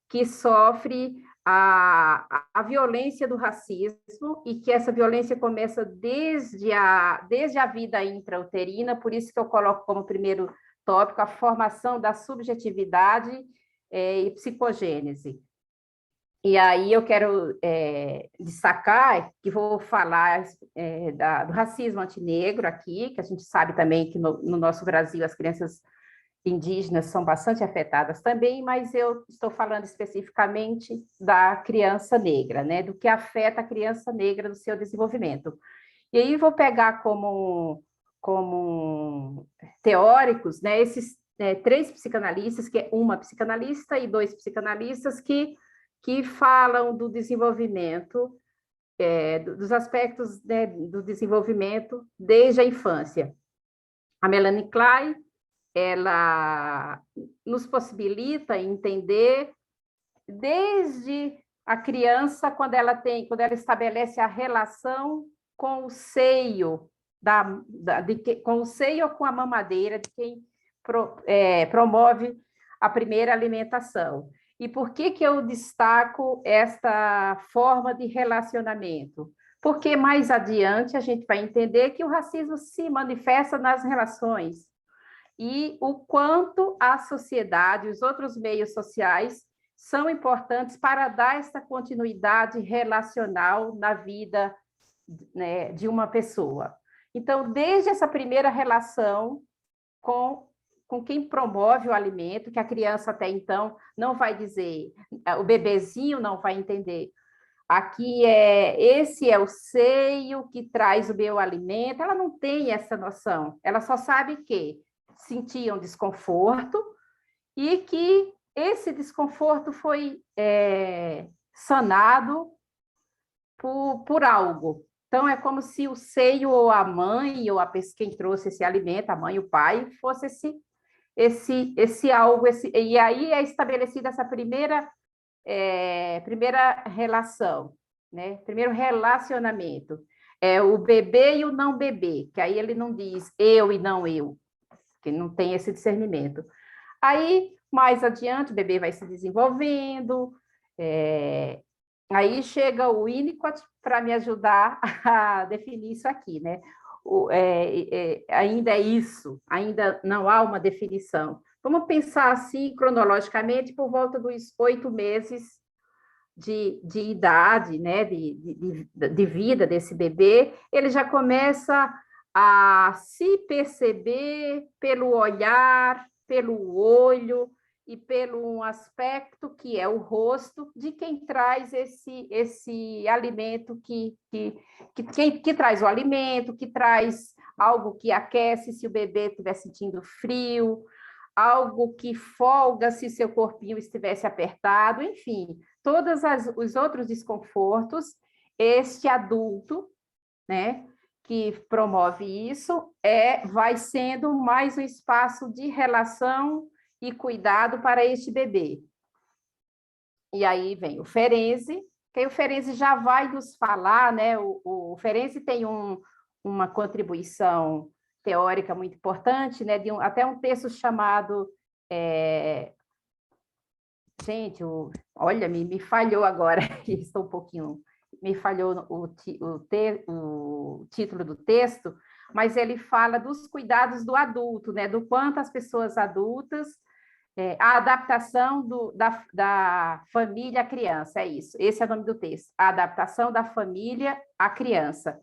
que sofre a violência do racismo, e que essa violência começa desde a vida intrauterina, por isso que eu coloco como primeiro tópico a formação da subjetividade e psicogênese. E aí eu quero destacar que vou falar do racismo antinegro aqui, que a gente sabe também que no nosso Brasil as crianças indígenas são bastante afetadas também, mas eu estou falando especificamente da criança negra, né, do que afeta a criança negra no seu desenvolvimento. E aí vou pegar como teóricos, né, esses 3 psicanalistas, que é uma psicanalista e 2 psicanalistas que falam do desenvolvimento, dos aspectos, né, do desenvolvimento desde a infância. A Melanie Klein, ela nos possibilita entender desde a criança, quando ela estabelece a relação com o seio, com o seio ou com a mamadeira de quem promove a primeira alimentação. E por que eu destaco esta forma de relacionamento? Porque mais adiante a gente vai entender que o racismo se manifesta nas relações e o quanto a sociedade, os outros meios sociais são importantes para dar essa continuidade relacional na vida, né, de uma pessoa. Então, desde essa primeira relação com quem promove o alimento, que a criança até então não vai dizer, o bebezinho não vai entender. Aqui esse é o seio que traz o meu alimento. Ela não tem essa noção. Ela só sabe que sentiam desconforto e que esse desconforto foi sanado por algo. Então, é como se o seio ou a mãe, ou quem trouxe esse alimento, a mãe, o pai, fosse esse algo. E aí é estabelecida essa primeira relação, né? Primeiro relacionamento. É o bebê e o não bebê, que aí ele não diz eu e não eu, que não tem esse discernimento. Aí, mais adiante, o bebê vai se desenvolvendo, aí chega o Winnicott para me ajudar a definir isso aqui, né? Ainda é isso, ainda não há uma definição. Vamos pensar assim, cronologicamente, por volta dos 8 meses de idade, né? de vida desse bebê, ele já começa a se perceber pelo olhar, pelo olho e pelo um aspecto que é o rosto de quem traz esse alimento, que traz o alimento, que traz algo que aquece se o bebê estiver sentindo frio, algo que folga se seu corpinho estivesse apertado, enfim, todos os outros desconfortos, este adulto, né, que promove isso, vai sendo mais um espaço de relação e cuidado para este bebê. E aí vem o Ferenczi, que aí o Ferenczi já vai nos falar, né? O Ferenczi tem uma contribuição teórica muito importante, né? Até um texto chamado... Gente, olha, me falhou agora, estou um pouquinho... Me falhou o título do texto, mas ele fala dos cuidados do adulto, né? Do quanto as pessoas adultas... a adaptação da família à criança, é isso. Esse é o nome do texto. A adaptação da família à criança.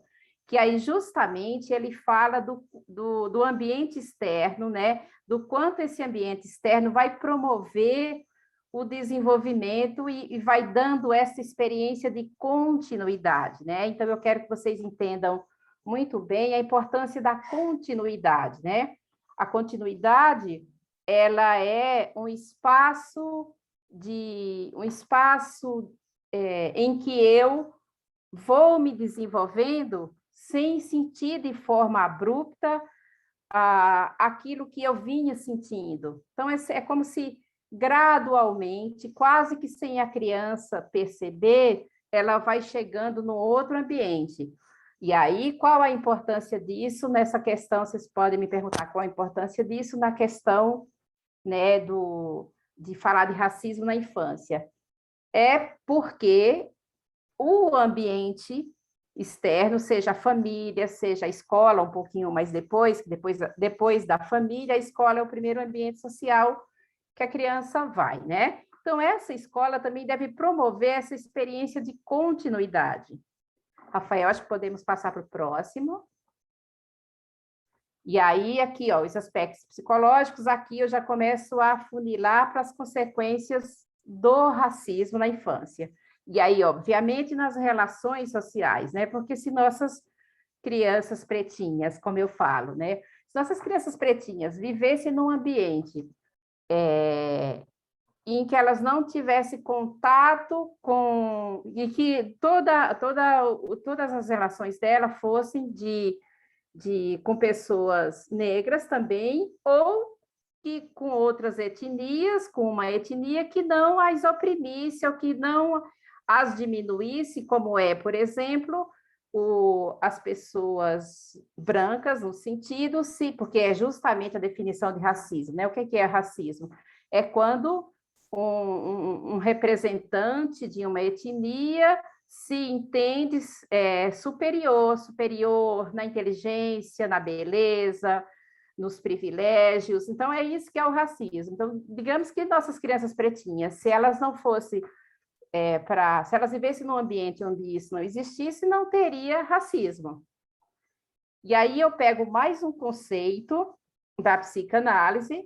Que aí, justamente, ele fala do ambiente externo, né? Do quanto esse ambiente externo vai promover o desenvolvimento e vai dando essa experiência de continuidade, né? Então, eu quero que vocês entendam muito bem a importância da continuidade, né? A continuidade, ela é um espaço em que eu vou me desenvolvendo sem sentir de forma abrupta aquilo que eu vinha sentindo. Então, é como se gradualmente, quase que sem a criança perceber, ela vai chegando no outro ambiente. E aí, qual a importância disso nessa questão? Vocês podem me perguntar qual a importância disso na questão, né, de falar de racismo na infância. É porque o ambiente externo, seja a família, seja a escola, um pouquinho mais depois da família, a escola é o primeiro ambiente social que a criança vai, né? Então, essa escola também deve promover essa experiência de continuidade. Rafael, acho que podemos passar para o próximo. E aí, aqui, ó, os aspectos psicológicos, aqui eu já começo a funilar para as consequências do racismo na infância. E aí, obviamente, nas relações sociais, né? Porque se nossas crianças pretinhas, como eu falo, né? Se nossas crianças pretinhas vivessem num ambiente em que elas não tivessem contato com... e que todas as relações dela fossem com pessoas negras também, ou que com outras etnias, com uma etnia que não as oprimisse, ou que não as diminuísse, como é, por exemplo, as pessoas brancas, no sentido, porque é justamente a definição de racismo, né? O que é racismo? É quando um representante de uma etnia se entende superior na inteligência, na beleza, nos privilégios. Então, é isso que é o racismo. Então, digamos que nossas crianças pretinhas, se elas não fossem se elas vivessem num ambiente onde isso não existisse, não teria racismo. E aí eu pego mais um conceito da psicanálise,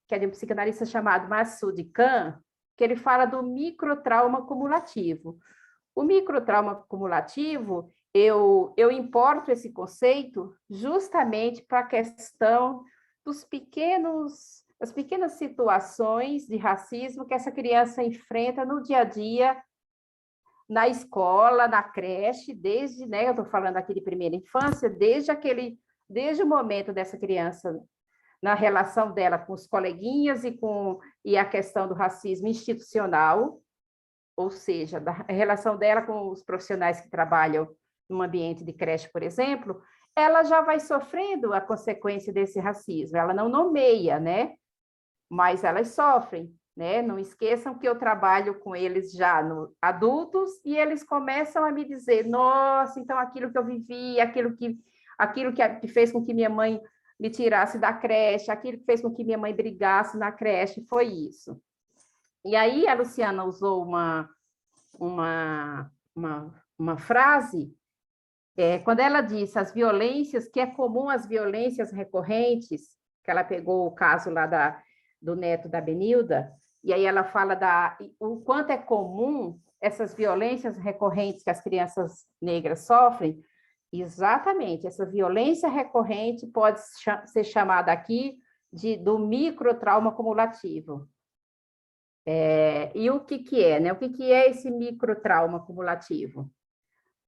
que é de um psicanalista chamado Massoud Khan, que ele fala do microtrauma cumulativo. O microtrauma cumulativo, eu importo esse conceito justamente para a questão das pequenas situações de racismo que essa criança enfrenta no dia a dia, na escola, na creche, desde, né, eu estou falando aqui de primeira infância, desde o momento dessa criança, na relação dela com os coleguinhas e a questão do racismo institucional, ou seja, da relação dela com os profissionais que trabalham num ambiente de creche, por exemplo, ela já vai sofrendo a consequência desse racismo. Ela não nomeia, né? Mas elas sofrem, né? Não esqueçam que eu trabalho com eles já adultos e eles começam a me dizer, nossa, então aquilo que eu vivi, aquilo que fez com que minha mãe me tirasse da creche, aquilo que fez com que minha mãe brigasse na creche, foi isso. E aí a Luciana usou uma frase, quando ela disse as violências, que é comum as violências recorrentes, que ela pegou o caso lá do neto da Benilda, e aí ela fala o quanto é comum essas violências recorrentes que as crianças negras sofrem. Exatamente, essa violência recorrente pode ser chamada aqui do microtrauma acumulativo. E o que é, né? O que é esse microtrauma acumulativo?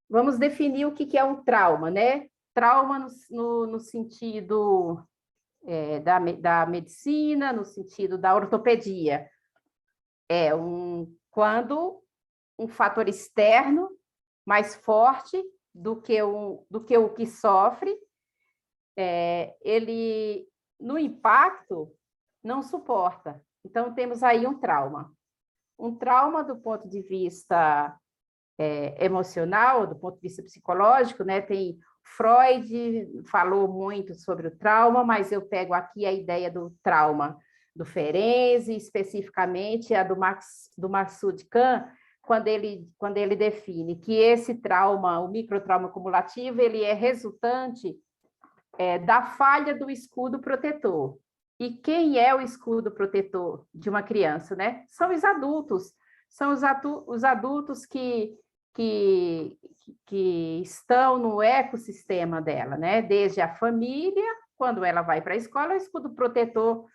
Vamos definir o que é um trauma, né? Trauma no sentido da medicina, no sentido da ortopedia. Quando um fator externo mais forte do que o que sofre, ele, no impacto, não suporta. Então, temos aí um trauma. Um trauma do ponto de vista emocional, do ponto de vista psicológico, né? Tem Freud falou muito sobre o trauma, mas eu pego aqui a ideia do trauma do Ferenczi, especificamente a do Maksud Khan, quando ele define que esse trauma, o microtrauma acumulativo, ele é resultante da falha do escudo protetor. E quem é o escudo protetor de uma criança, né? São os adultos, são os adultos que estão no ecossistema dela, né? Desde a família, quando ela vai para a escola, o escudo protetor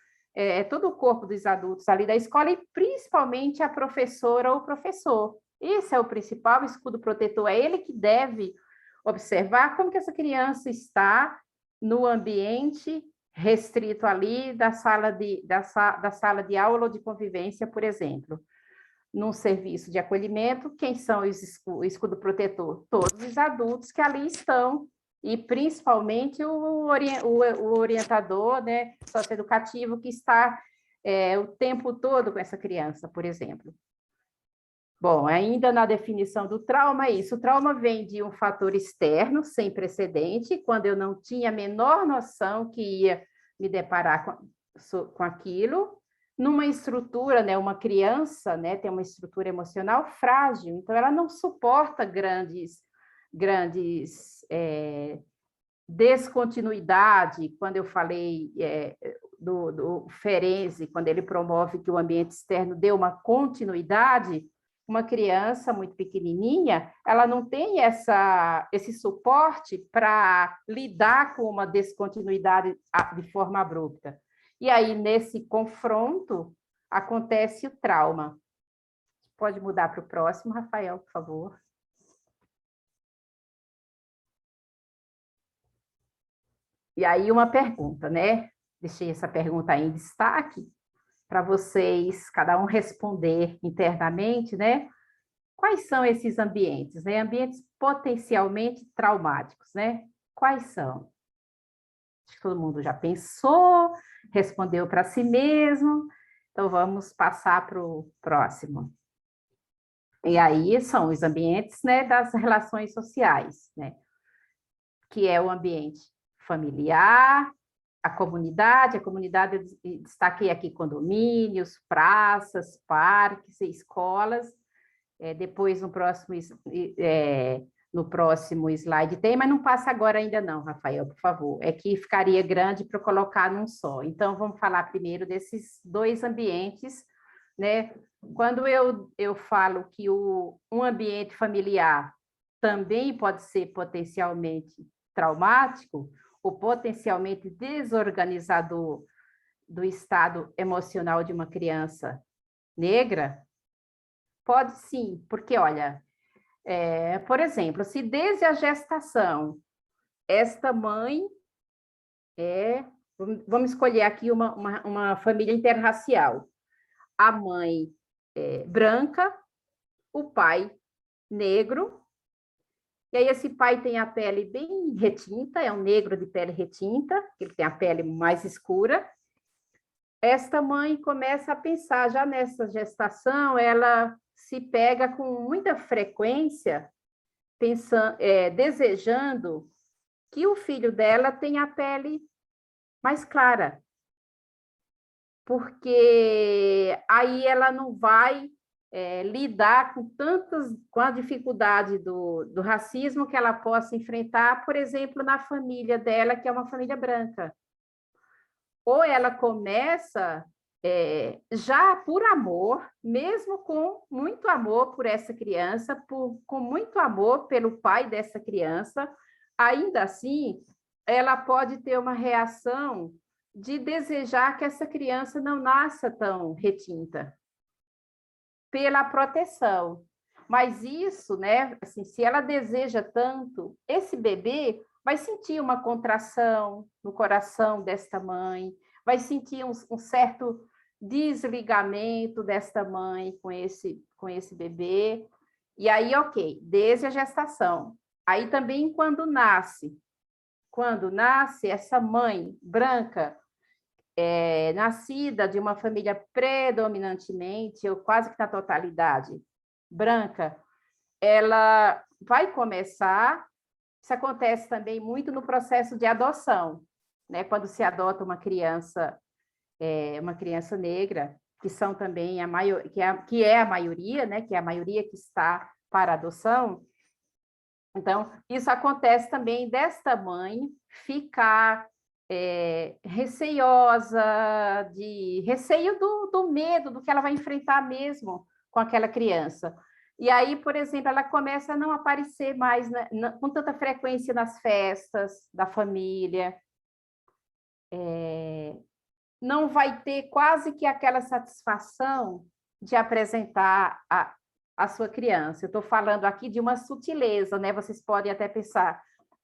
todo o corpo dos adultos ali da escola e principalmente a professora ou professor. Esse é o principal escudo protetor, é ele que deve observar como que essa criança está no ambiente restrito ali da sala de aula ou de convivência, por exemplo. Num serviço de acolhimento, quem são o escudo protetor? Todos os adultos que ali estão, e principalmente o orientador, né, socioeducativo, que está o tempo todo com essa criança, por exemplo. Bom, ainda na definição do trauma, é isso. O trauma vem de um fator externo, sem precedente, quando eu não tinha a menor noção que ia me deparar com aquilo, numa estrutura, né, uma criança, né, tem uma estrutura emocional frágil, então ela não suporta grandes descontinuidade. Quando eu falei do Ferenczi, quando ele promove que o ambiente externo dê uma continuidade, uma criança muito pequenininha, ela não tem esse suporte para lidar com uma descontinuidade de forma abrupta. E aí, nesse confronto, acontece o trauma. Pode mudar para o próximo, Rafael, por favor. E aí, uma pergunta, né? Deixei essa pergunta aí em destaque para vocês, cada um responder internamente, né? Quais são esses ambientes, né? Ambientes potencialmente traumáticos, né? Quais são? Acho que todo mundo já pensou, respondeu para si mesmo, então vamos passar para o próximo. E aí são os ambientes, né, das relações sociais, né? Que é o ambiente familiar, a comunidade eu destaquei aqui condomínios, praças, parques, escolas. Depois, no próximo slide tem, mas não passa agora ainda não, Rafael, por favor. É que ficaria grande para colocar num só. Então, vamos falar primeiro desses dois ambientes, né? Quando eu falo que um ambiente familiar também pode ser potencialmente traumático, ou potencialmente desorganizador do estado emocional de uma criança negra? Pode sim, porque, olha, por exemplo, se desde a gestação, esta mãe vamos escolher aqui uma família interracial, a mãe branca, o pai negro, e aí esse pai tem a pele bem retinta, é um negro de pele retinta, ele tem a pele mais escura. Esta mãe começa a pensar, já nessa gestação, ela se pega com muita frequência, pensando, desejando que o filho dela tenha a pele mais clara, porque aí ela não vai lidar com a dificuldade do racismo que ela possa enfrentar, por exemplo, na família dela, que é uma família branca. Ou ela começa já por amor, mesmo com muito amor por essa criança, com muito amor pelo pai dessa criança, ainda assim, ela pode ter uma reação de desejar que essa criança não nasça tão retinta, pela proteção. Mas isso, né, assim, se ela deseja tanto, esse bebê vai sentir uma contração no coração desta mãe, vai sentir um certo desligamento desta mãe com esse bebê. E aí, ok, desde a gestação. Aí também quando nasce, essa mãe branca, nascida de uma família predominantemente, ou quase que na totalidade, branca, ela vai começar, isso acontece também muito no processo de adoção, né? Quando se adota uma criança negra, que são também que é a maioria, né? Que é a maioria que está para adoção. Então, isso acontece também desta mãe ficar receiosa, receio do medo, do que ela vai enfrentar mesmo com aquela criança. E aí, por exemplo, ela começa a não aparecer mais com tanta frequência nas festas da família, não vai ter quase que aquela satisfação de apresentar a sua criança. Eu estou falando aqui de uma sutileza, né? Vocês podem até pensar,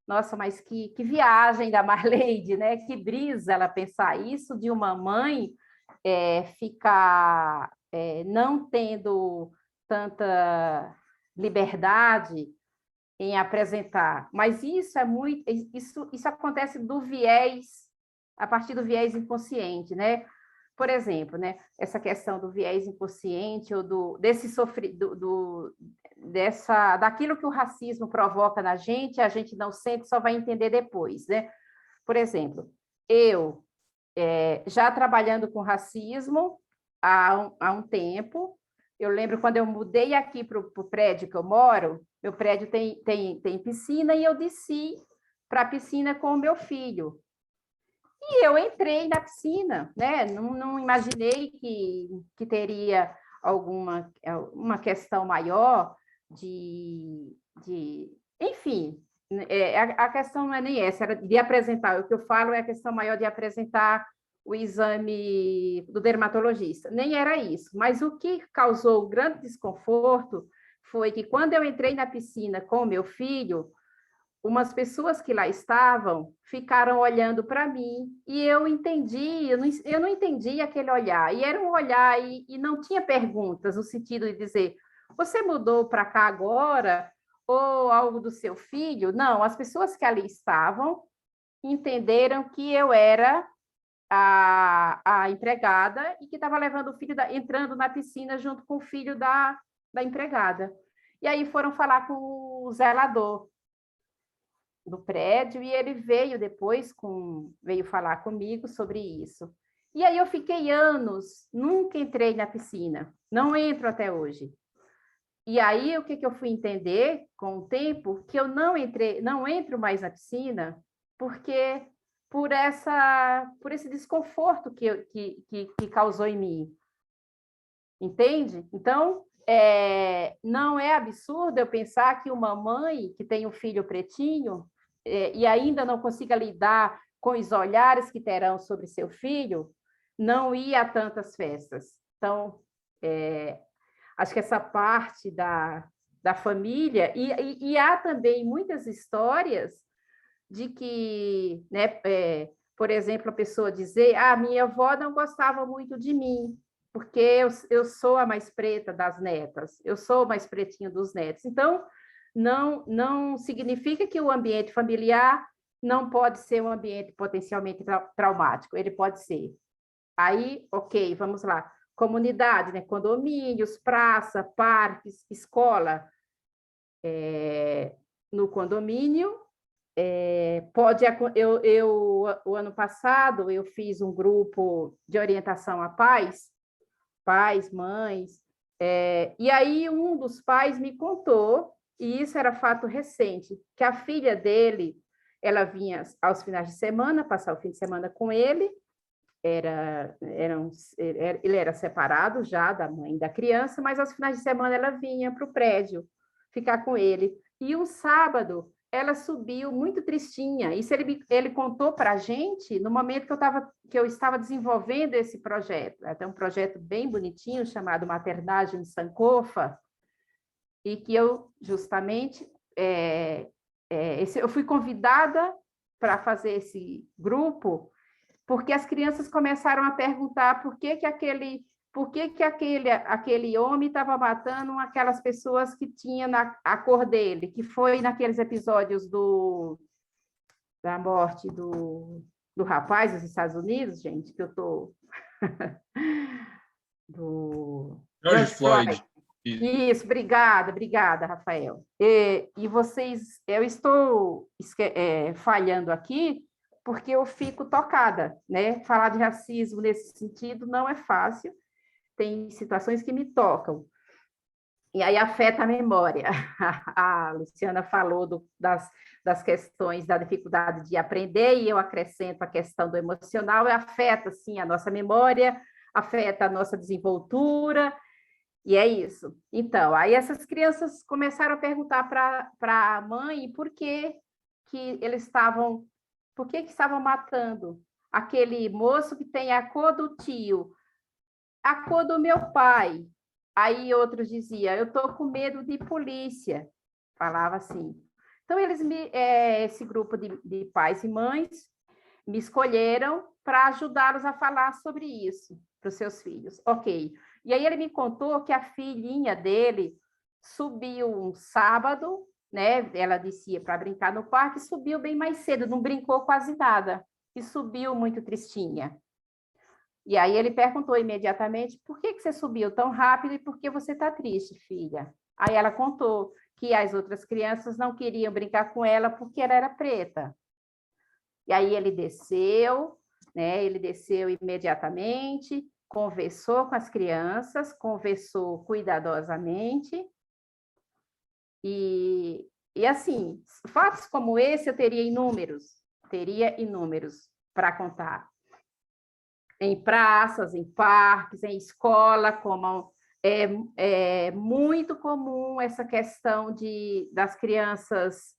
nossa, mas que viagem da Marleide, né? Que brisa ela pensar isso de uma mãe ficar não tendo tanta liberdade em apresentar. Mas isso isso acontece a partir do viés inconsciente, né? Por exemplo, né, essa questão do viés inconsciente ou daquilo que o racismo provoca na gente, a gente não sente, só vai entender depois, né? Por exemplo, eu já trabalhando com racismo há um tempo, eu lembro quando eu mudei aqui para o prédio que eu moro, meu prédio tem piscina e eu desci para a piscina com o meu filho. E eu entrei na piscina, né? Não imaginei que teria uma questão maior enfim, a questão não é nem essa, era de apresentar, o que eu falo é a questão maior de apresentar o exame do dermatologista. Nem era isso, mas o que causou grande desconforto foi que quando eu entrei na piscina com o meu filho, umas pessoas que lá estavam ficaram olhando para mim e eu não entendi aquele olhar. E era um olhar e não tinha perguntas, no sentido de dizer, você mudou para cá agora? Ou algo do seu filho? Não, as pessoas que ali estavam entenderam que eu era a empregada e que estava levando o filho, entrando na piscina junto com o filho da empregada. E aí foram falar com o zelador do prédio e ele veio depois veio falar comigo sobre isso. E aí eu fiquei anos, nunca entrei na piscina, não entro até hoje. E aí o que eu fui entender com o tempo que eu não entro mais na piscina porque por esse desconforto que causou em mim. Entende? Então, não é absurdo eu pensar que uma mãe que tem um filho pretinho e ainda não consiga lidar com os olhares que terão sobre seu filho, não ir a tantas festas. Então, acho que essa parte da família, e há também muitas histórias de que, né, por exemplo, a pessoa dizer, minha avó não gostava muito de mim, porque eu sou a mais preta das netas, eu sou o mais pretinho dos netos. Então, não significa que o ambiente familiar não pode ser um ambiente potencialmente traumático, ele pode ser. Aí, ok, vamos lá. Comunidade, né? Condomínios, praça, parques, escola. No condomínio, o ano passado, eu fiz um grupo de orientação a pais, mães, e aí um dos pais me contou, e isso era fato recente, que a filha dele, ela vinha aos finais de semana, passar o fim de semana com ele, ele era separado já da mãe da criança, mas aos finais de semana ela vinha para o prédio ficar com ele. E um sábado ela subiu muito tristinha. Isso ele contou para a gente no momento que eu estava desenvolvendo esse projeto. Até um projeto bem bonitinho chamado Maternagem em Sankofa, e que eu justamente eu fui convidada para fazer esse grupo, porque as crianças começaram a perguntar por que aquele homem estava matando aquelas pessoas que tinha a cor dele, que foi naqueles episódios da morte do rapaz dos Estados Unidos, gente, que eu estou... do George Floyd. Isso, obrigada, Rafael. E eu estou falhando aqui, porque eu fico tocada, né? Falar de racismo nesse sentido não é fácil, tem situações que me tocam, e aí afeta a memória. A Luciana falou das questões da dificuldade de aprender, e eu acrescento a questão do emocional, e afeta, sim, a nossa memória, afeta a nossa desenvoltura, e é isso. Então, aí essas crianças começaram a perguntar para a mãe por que estavam matando aquele moço que tem a cor do tio, a cor do meu pai. Aí outros diziam, eu estou com medo de polícia. Falava assim. Então, esse grupo de pais e mães me escolheram para ajudá-los a falar sobre isso para os seus filhos. Ok. E aí ele me contou que a filhinha dele subiu um sábado, né? Ela descia para brincar no parque, subiu bem mais cedo, não brincou quase nada, e subiu muito tristinha. E aí ele perguntou imediatamente, por que você subiu tão rápido e por que você está triste, filha? Aí ela contou que as outras crianças não queriam brincar com ela porque ela era preta. E aí ele desceu, né? Ele desceu imediatamente, conversou com as crianças, conversou cuidadosamente, e assim, fatos como esse eu teria inúmeros para contar. Em praças, em parques, em escola, como é muito comum essa questão das crianças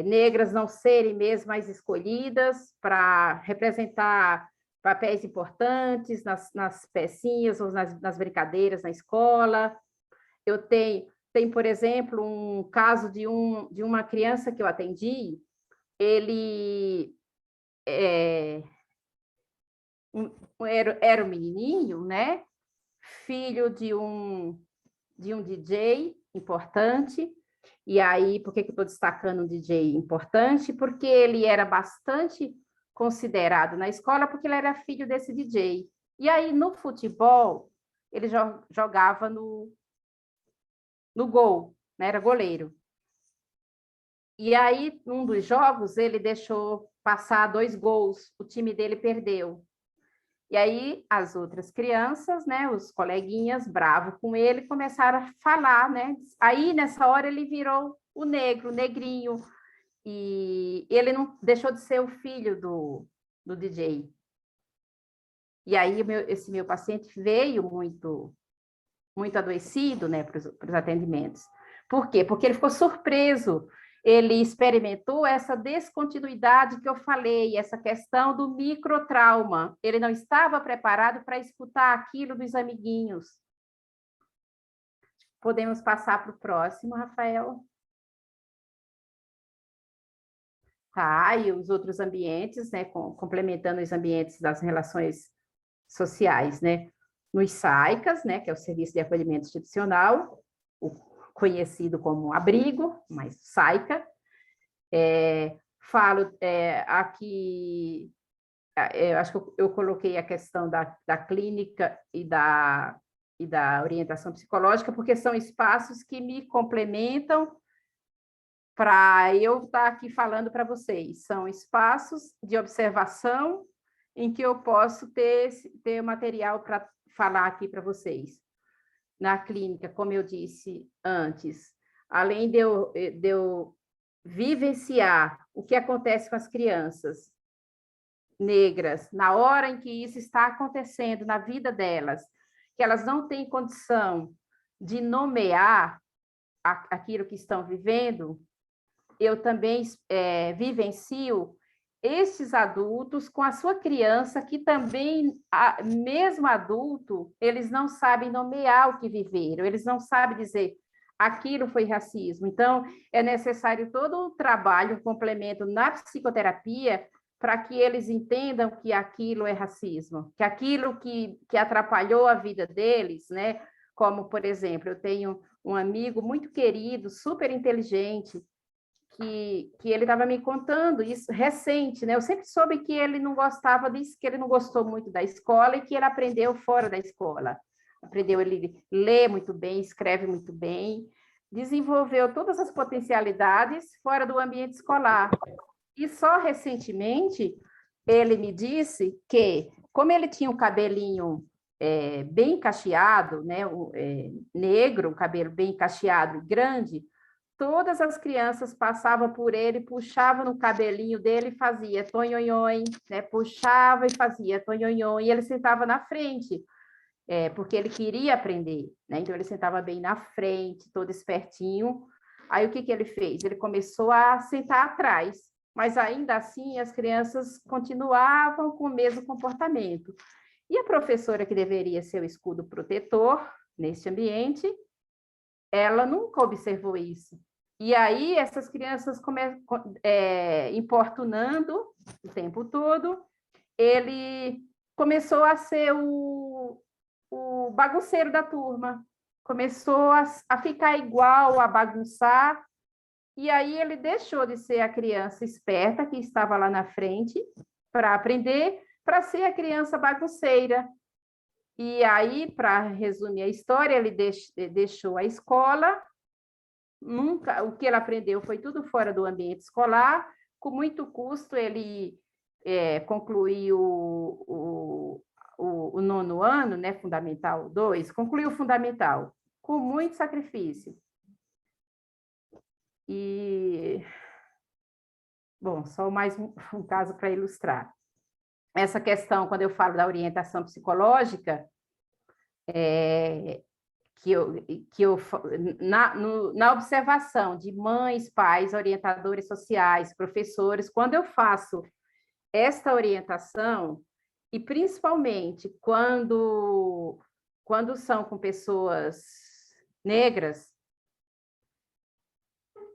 negras não serem mesmo as escolhidas para representar papéis importantes nas pecinhas ou nas brincadeiras na escola. Eu tenho, por exemplo, um caso de uma criança que eu atendi, ele era um menininho, né? Filho de um DJ importante. E aí, por que eu estou destacando um DJ importante? Porque ele era bastante considerado na escola, porque ele era filho desse DJ. E aí, no futebol, ele jogava no gol, né? Era goleiro. E aí, num dos jogos, ele deixou passar 2 gols, o time dele perdeu. E aí, as outras crianças, né, os coleguinhas, bravos com ele, começaram a falar, né? Aí, nessa hora, ele virou o negrinho, e ele não deixou de ser o filho do DJ. E aí, esse meu paciente veio muito adoecido, né, para os atendimentos. Por quê? Porque ele ficou surpreso. ele experimentou essa descontinuidade que eu falei, essa questão do microtrauma. Ele não estava preparado para escutar aquilo dos amiguinhos. Podemos passar para o próximo, Rafael? Tá, e os outros ambientes, né, complementando os ambientes das relações sociais, né? Nos SAICAS, né, que é o Serviço de Acolhimento Institucional, o conhecido como abrigo, mas SAICA. Falo aqui, eu acho que eu coloquei a questão da clínica e da orientação psicológica, porque são espaços que me complementam para eu estar aqui falando para vocês. São espaços de observação em que eu posso ter material para falar aqui para vocês. Na clínica, como eu disse antes, além de eu vivenciar o que acontece com as crianças negras, na hora em que isso está acontecendo na vida delas, que elas não têm condição de nomear aquilo que estão vivendo, eu também vivencio esses adultos com a sua criança, que também, mesmo adulto, eles não sabem nomear o que viveram, eles não sabem dizer aquilo foi racismo. Então, é necessário todo um trabalho, um complemento na psicoterapia, para que eles entendam que aquilo é racismo, que aquilo que atrapalhou a vida deles, né? Como, por exemplo, eu tenho um amigo muito querido, super inteligente, que ele estava me contando isso recente, né? Eu sempre soube que ele não gostava disso, que ele não gostou muito da escola e que ele aprendeu fora da escola. Aprendeu, ele lê muito bem, escreve muito bem, desenvolveu todas as potencialidades fora do ambiente escolar. E só recentemente ele me disse que, como ele tinha um cabelinho bem cacheado, né? Negro, um cabelo bem cacheado e grande, todas as crianças passavam por ele, puxavam no cabelinho dele e fazia tonhonhon, né? Puxava e fazia tonhonhon, e ele sentava na frente, porque ele queria aprender, né? Então ele sentava bem na frente, todo espertinho. Aí o que ele fez? Ele começou a sentar atrás, mas ainda assim as crianças continuavam com o mesmo comportamento. E a professora, que deveria ser o escudo protetor nesse ambiente, ela nunca observou isso. E aí, essas crianças importunando o tempo todo, ele começou a ser o bagunceiro da turma, começou a ficar igual, a bagunçar, e aí ele deixou de ser a criança esperta que estava lá na frente para aprender, para ser a criança bagunceira. E aí, para resumir a história, ele deixou a escola, o que ele aprendeu foi tudo fora do ambiente escolar, com muito custo ele concluiu o 9º ano, né, Fundamental 2, concluiu o Fundamental, com muito sacrifício. E, bom, só mais um caso para ilustrar. Essa questão, quando eu falo da orientação psicológica, na observação de mães, pais, orientadores sociais, professores, quando eu faço esta orientação, e principalmente quando são com pessoas negras,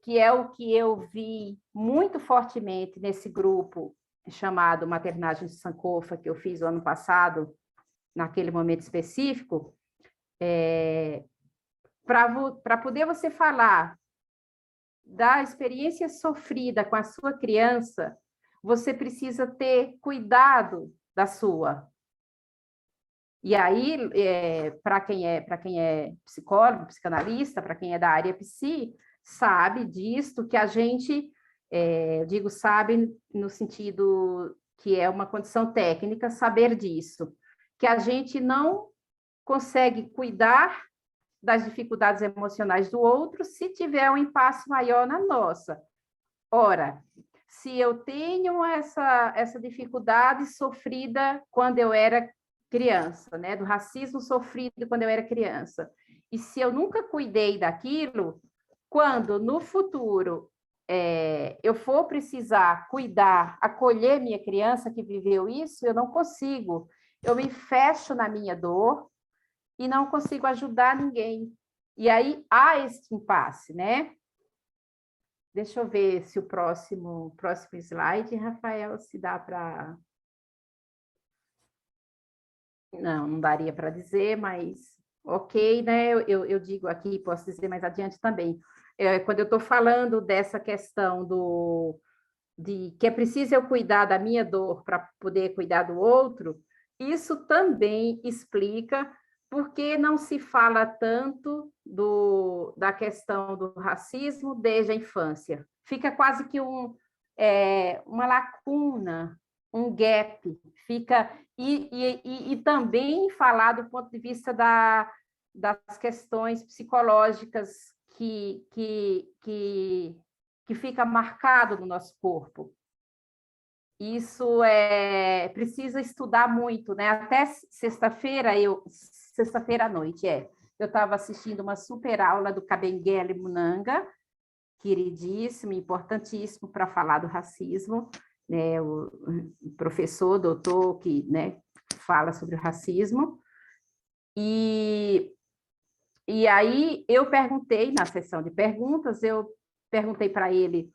que é o que eu vi muito fortemente nesse grupo chamado Maternagem de Sankofa, que eu fiz o ano passado, naquele momento específico, para poder você falar da experiência sofrida com a sua criança, você precisa ter cuidado da sua. E aí, para quem é psicólogo, psicanalista, para quem é da área psi, sabe disto, que a gente, digo sabe no sentido que é uma condição técnica, saber disso, que a gente não consegue cuidar das dificuldades emocionais do outro se tiver um impasse maior na nossa. Ora, se eu tenho essa dificuldade sofrida quando eu era criança, né, do racismo sofrido quando eu era criança, e se eu nunca cuidei daquilo, quando no futuro eu for precisar cuidar, acolher minha criança que viveu isso, eu não consigo. Eu me fecho na minha dor e não consigo ajudar ninguém. E aí há esse impasse, né? Deixa eu ver se o próximo slide, Rafael, se dá para... Não daria para dizer, mas ok, né? Eu digo aqui, posso dizer mais adiante também. Quando eu estou falando dessa questão de que é preciso eu cuidar da minha dor para poder cuidar do outro, isso também explica por que não se fala tanto da questão do racismo desde a infância. Fica quase que uma lacuna, um gap, fica... E também falar do ponto de vista das questões psicológicas que fica marcado no nosso corpo. Isso precisa estudar muito, né? Até sexta-feira à noite, eu estava assistindo uma super aula do Kabengele Munanga, queridíssimo, importantíssimo para falar do racismo, né? O professor, doutor, que, né, fala sobre o racismo. E aí eu perguntei, na sessão de perguntas, eu perguntei para ele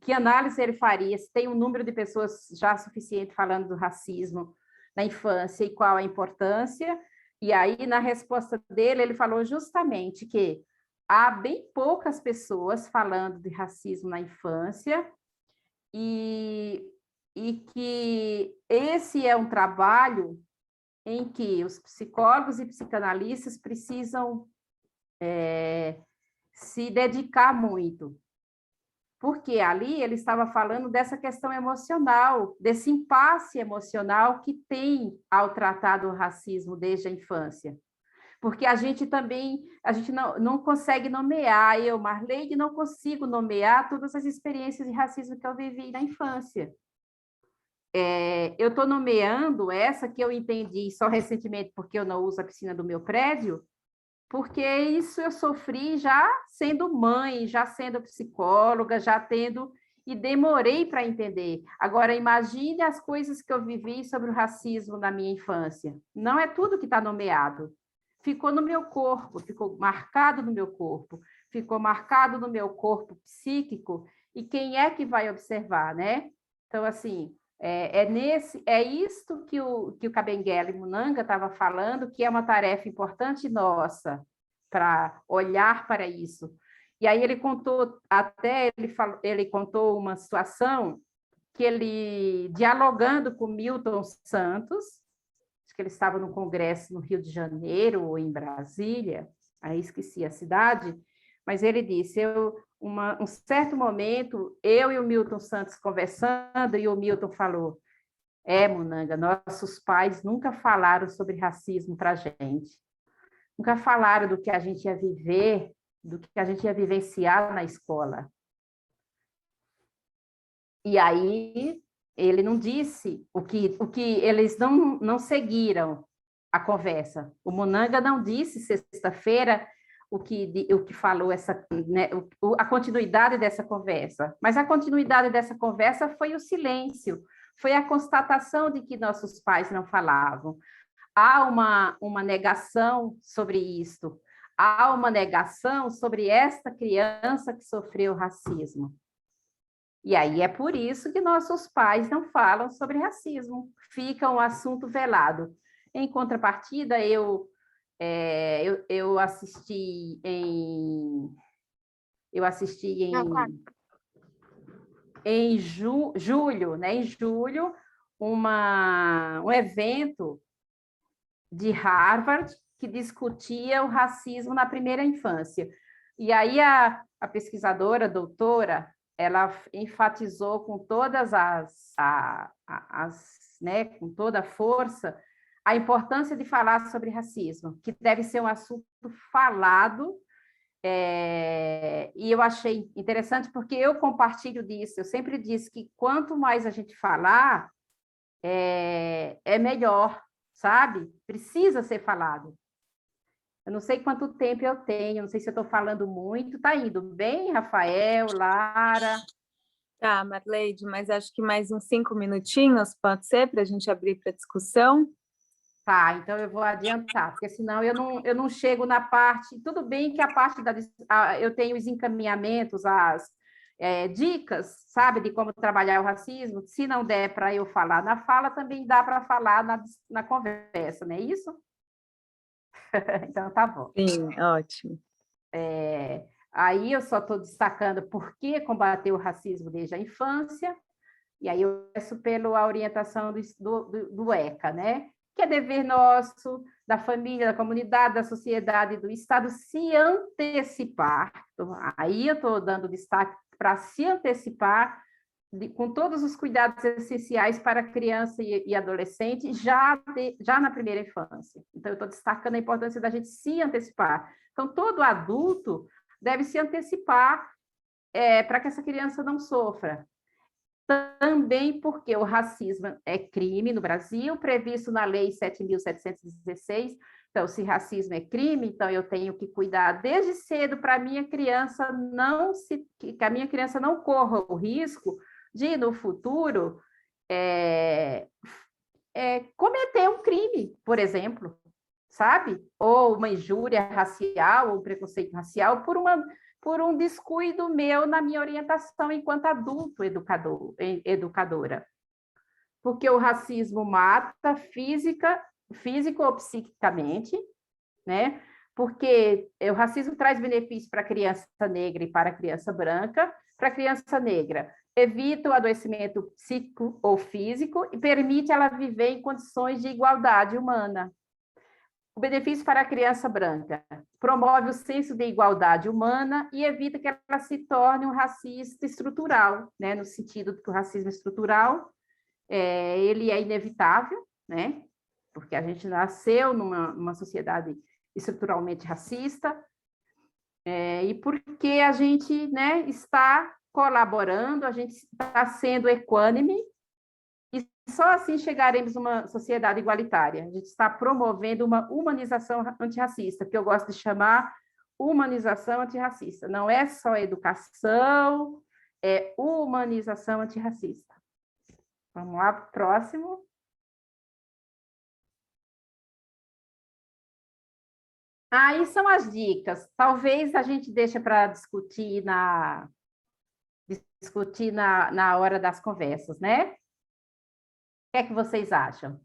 que análise ele faria, se tem um número de pessoas já suficiente falando do racismo na infância e qual a importância. E aí, na resposta dele, ele falou justamente que há bem poucas pessoas falando de racismo na infância e que esse é um trabalho em que os psicólogos e psicanalistas precisam se dedicar muito, porque ali ele estava falando dessa questão emocional, desse impasse emocional que tem ao tratar do racismo desde a infância. Porque a gente não consegue nomear, eu, Marleide, não consigo nomear todas as experiências de racismo que eu vivi na infância. Eu estou nomeando essa que eu entendi só recentemente, porque eu não uso a piscina do meu prédio, porque isso eu sofri já sendo mãe, já sendo psicóloga, já tendo... E demorei para entender. Agora, imagine as coisas que eu vivi sobre o racismo na minha infância. Não é tudo que está nomeado. Ficou no meu corpo, ficou marcado no meu corpo, ficou marcado no meu corpo psíquico, e quem é que vai observar, né? Então, assim, isto que o Kabengele Munanga estava falando, que é uma tarefa importante nossa, para olhar para isso. E aí ele contou uma situação que ele, dialogando com Milton Santos, acho que ele estava no congresso no Rio de Janeiro ou em Brasília, aí esqueci a cidade, mas ele disse, um certo momento, eu e o Milton Santos conversando, e o Milton falou, Munanga, nossos pais nunca falaram sobre racismo para a gente, nunca falaram do que a gente ia viver, do que a gente ia vivenciar na escola. E aí ele não disse o que eles não seguiram a conversa. O Munanga não disse sexta-feira o que falou né, a continuidade dessa conversa. Mas a continuidade dessa conversa foi o silêncio, foi a constatação de que nossos pais não falavam. Há uma negação sobre isto, há uma negação sobre esta criança que sofreu racismo. E aí é por isso que nossos pais não falam sobre racismo, fica um assunto velado. Em contrapartida, eu assisti em julho, né? Em julho, um evento de Harvard que discutia o racismo na primeira infância. E aí a pesquisadora, a doutora, ela enfatizou com todas né, com toda a força, a importância de falar sobre racismo, que deve ser um assunto falado, e eu achei interessante porque eu compartilho disso, eu sempre disse que quanto mais a gente falar, é melhor, sabe? Precisa ser falado. Eu não sei quanto tempo eu tenho, não sei se eu estou falando muito. Está indo bem, Rafael, Lara? Tá, Marleide, mas acho que mais uns 5 minutinhos, pode ser, para a gente abrir para discussão? Tá, então eu vou adiantar, porque senão eu não chego na parte. Tudo bem que a parte eu tenho os encaminhamentos, as dicas, sabe, de como trabalhar o racismo. Se não der para eu falar na fala, também dá para falar na conversa, não é isso? Então tá bom. Sim, ótimo. Aí eu só estou destacando por que combater o racismo desde a infância, e aí eu peço pela orientação do ECA, né? Que é dever nosso, da família, da comunidade, da sociedade, do Estado, se antecipar. Então, aí eu estou dando destaque para se antecipar com todos os cuidados essenciais para a criança e adolescente já na primeira infância. Então, eu estou destacando a importância da gente se antecipar. Então, todo adulto deve se antecipar para que essa criança não sofra. Também porque o racismo é crime no Brasil, previsto na Lei 7.716. Então, se racismo é crime, então eu tenho que cuidar desde cedo para a minha criança que a minha criança não corra o risco de, no futuro, cometer um crime, por exemplo, sabe? Ou uma injúria racial, ou um preconceito racial por um descuido meu na minha orientação enquanto adulto educadora. Porque o racismo mata físico ou psiquicamente, né? Porque o racismo traz benefício para a criança negra e para a criança branca. Para a criança negra, evita o adoecimento psíquico ou físico e permite ela viver em condições de igualdade humana. O benefício para a criança branca promove o senso de igualdade humana e evita que ela se torne um racista estrutural, né? No sentido de que o racismo estrutural ele é inevitável, né? Porque a gente nasceu numa sociedade estruturalmente racista, e porque a gente, né, está colaborando, a gente está sendo equânime. E só assim chegaremos a uma sociedade igualitária. A gente está promovendo uma humanização antirracista, que eu gosto de chamar humanização antirracista. Não é só educação, é humanização antirracista. Vamos lá para o próximo. Aí são as dicas. Talvez a gente deixe para discutir na hora das conversas, né? O que é que vocês acham?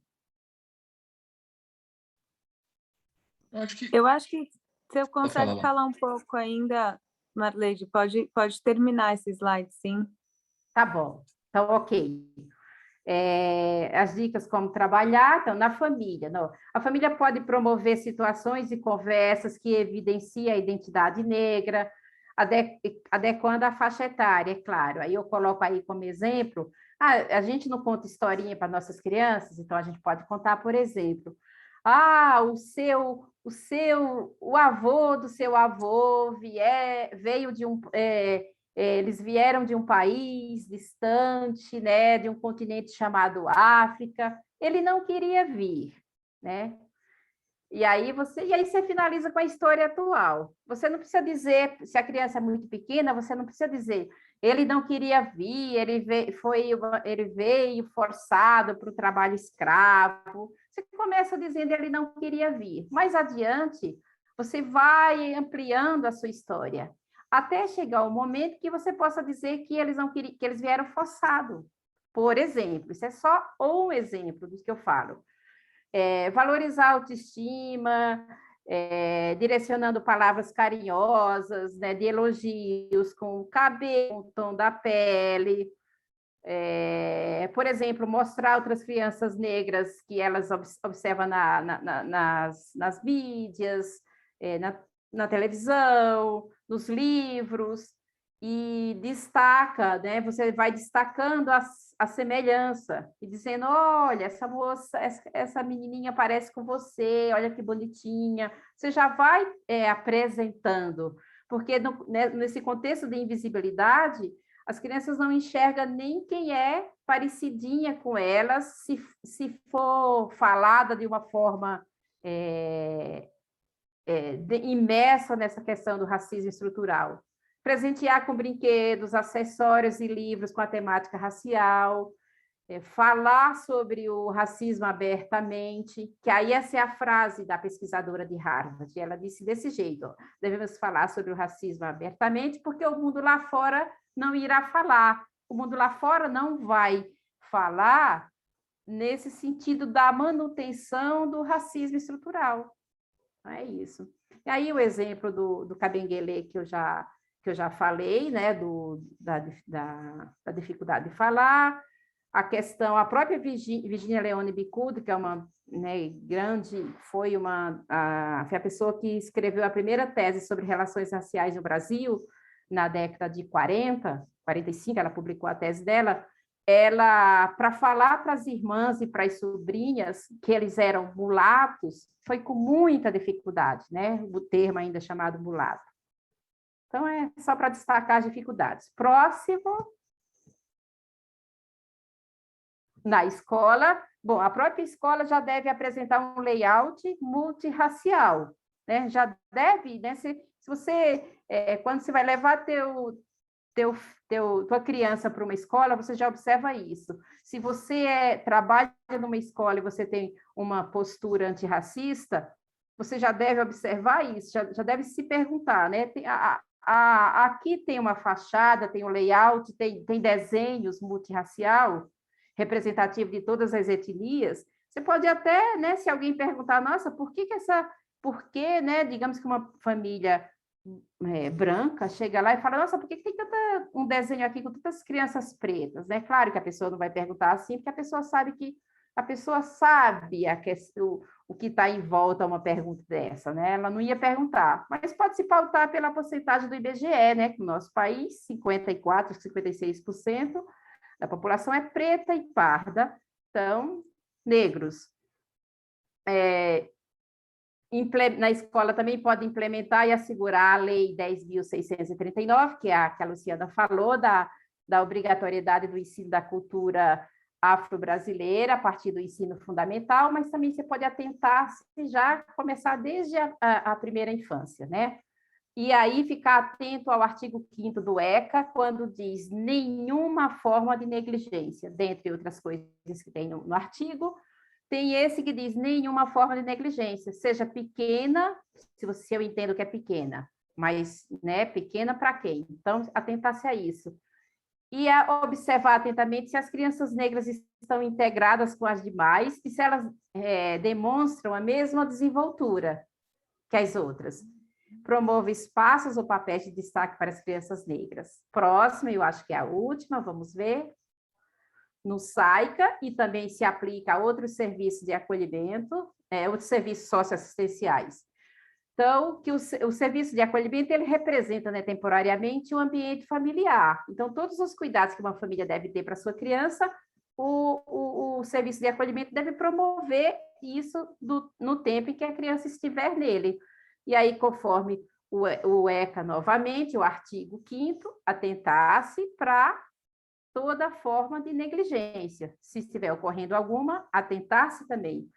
Eu acho que você consegue falar um pouco ainda, Marleide, pode terminar esse slide, sim. Tá bom. Então, ok. As dicas como trabalhar, então, na família. Não. A família pode promover situações e conversas que evidenciem a identidade negra, adequando a faixa etária, é claro. Aí eu coloco aí como exemplo, a gente não conta historinha para nossas crianças, então a gente pode contar, por exemplo, o avô do seu avô veio de eles vieram de um país distante, né, de um continente chamado África. Ele não queria vir, né? E aí você finaliza com a história atual. Você não precisa dizer, se a criança é muito pequena, você não precisa dizer, ele não queria vir, ele veio forçado para o trabalho escravo. Você começa dizendo ele não queria vir. Mais adiante, você vai ampliando a sua história, até chegar o momento que você possa dizer que eles não queriam, que eles vieram forçado. Por exemplo, isso é só um exemplo do que eu falo. Valorizar a autoestima, direcionando palavras carinhosas, né, de elogios com o cabelo, com o tom da pele. Por exemplo, mostrar outras crianças negras que elas observam nas mídias, na televisão, nos livros, e destaca, né? Você vai destacando a semelhança e dizendo, olha, essa moça, essa menininha parece com você, olha que bonitinha. Você já vai apresentando, porque nesse contexto de invisibilidade, as crianças não enxergam nem quem é parecidinha com elas, se for falada de uma forma imersa nessa questão do racismo estrutural. Presentear com brinquedos, acessórios e livros com a temática racial, falar sobre o racismo abertamente, que aí essa é a frase da pesquisadora de Harvard, ela disse desse jeito, ó, devemos falar sobre o racismo abertamente, porque o mundo lá fora não irá falar, o mundo lá fora não vai falar nesse sentido da manutenção do racismo estrutural. É isso. E aí o exemplo do Kabengele que eu já falei, né, da dificuldade de falar, a questão, a própria Virginia Leone Bicudo, que é uma, né, foi a pessoa que escreveu a primeira tese sobre relações raciais no Brasil, na década de 45, ela publicou a tese dela, para falar para as irmãs e para as sobrinhas que eles eram mulatos, foi com muita dificuldade, né, o termo ainda chamado mulato. Então, é só para destacar as dificuldades. Próximo. Na escola, bom, a própria escola já deve apresentar um layout multirracial, né? Já deve, né? Se você, quando você vai levar tua criança para uma escola, você já observa isso. Se você trabalha numa escola e você tem uma postura antirracista, você já deve observar isso, já deve se perguntar, né? Aqui tem uma fachada, tem um layout, tem desenhos multirracial, representativo de todas as etnias. Você pode até, né, se alguém perguntar, nossa, por que, né, digamos que uma família branca chega lá e fala, nossa, por que tem um desenho aqui com tantas crianças pretas, né? Claro que a pessoa não vai perguntar assim, porque a pessoa sabe o que está em volta a uma pergunta dessa, né? Ela não ia perguntar, mas pode se pautar pela porcentagem do IBGE, né? Que no nosso país, 54%, 56% da população é preta e parda, então, negros. Na escola também pode implementar e assegurar a Lei 10.639, que é a que a Luciana falou, da obrigatoriedade do ensino da cultura afro-brasileira a partir do ensino fundamental, mas também você pode atentar-se já começar desde a primeira infância, né? E aí ficar atento ao artigo 5º do ECA, quando diz nenhuma forma de negligência, dentre outras coisas que tem no artigo, tem esse que diz nenhuma forma de negligência, seja pequena, se eu entendo que é pequena, mas, né, pequena para quem? Então, atentar-se a isso. E a observar atentamente se as crianças negras estão integradas com as demais e se elas demonstram a mesma desenvoltura que as outras. Promove espaços ou papéis de destaque para as crianças negras. Próxima, eu acho que é a última, vamos ver. No SAICA, e também se aplica a outros serviços de acolhimento, outros serviços socioassistenciais. Então, que o serviço de acolhimento, ele representa, né, temporariamente o ambiente familiar. Então, todos os cuidados que uma família deve ter para a sua criança, o serviço de acolhimento deve promover isso no tempo em que a criança estiver nele. E aí, conforme o ECA, novamente, o artigo 5º, atentar-se para toda forma de negligência. Se estiver ocorrendo alguma, atentar-se também.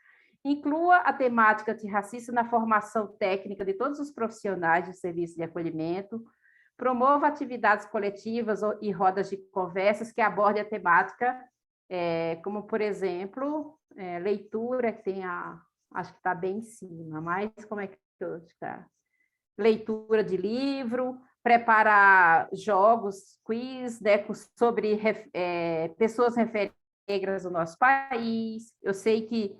Inclua a temática antirracista na formação técnica de todos os profissionais do serviço de acolhimento, promova atividades coletivas e rodas de conversas que abordem a temática, como, por exemplo, leitura, que tem acho que está bem em cima, mas como é que está? Leitura de livro, preparar jogos, quiz, né, sobre pessoas negras do nosso país. Eu sei que,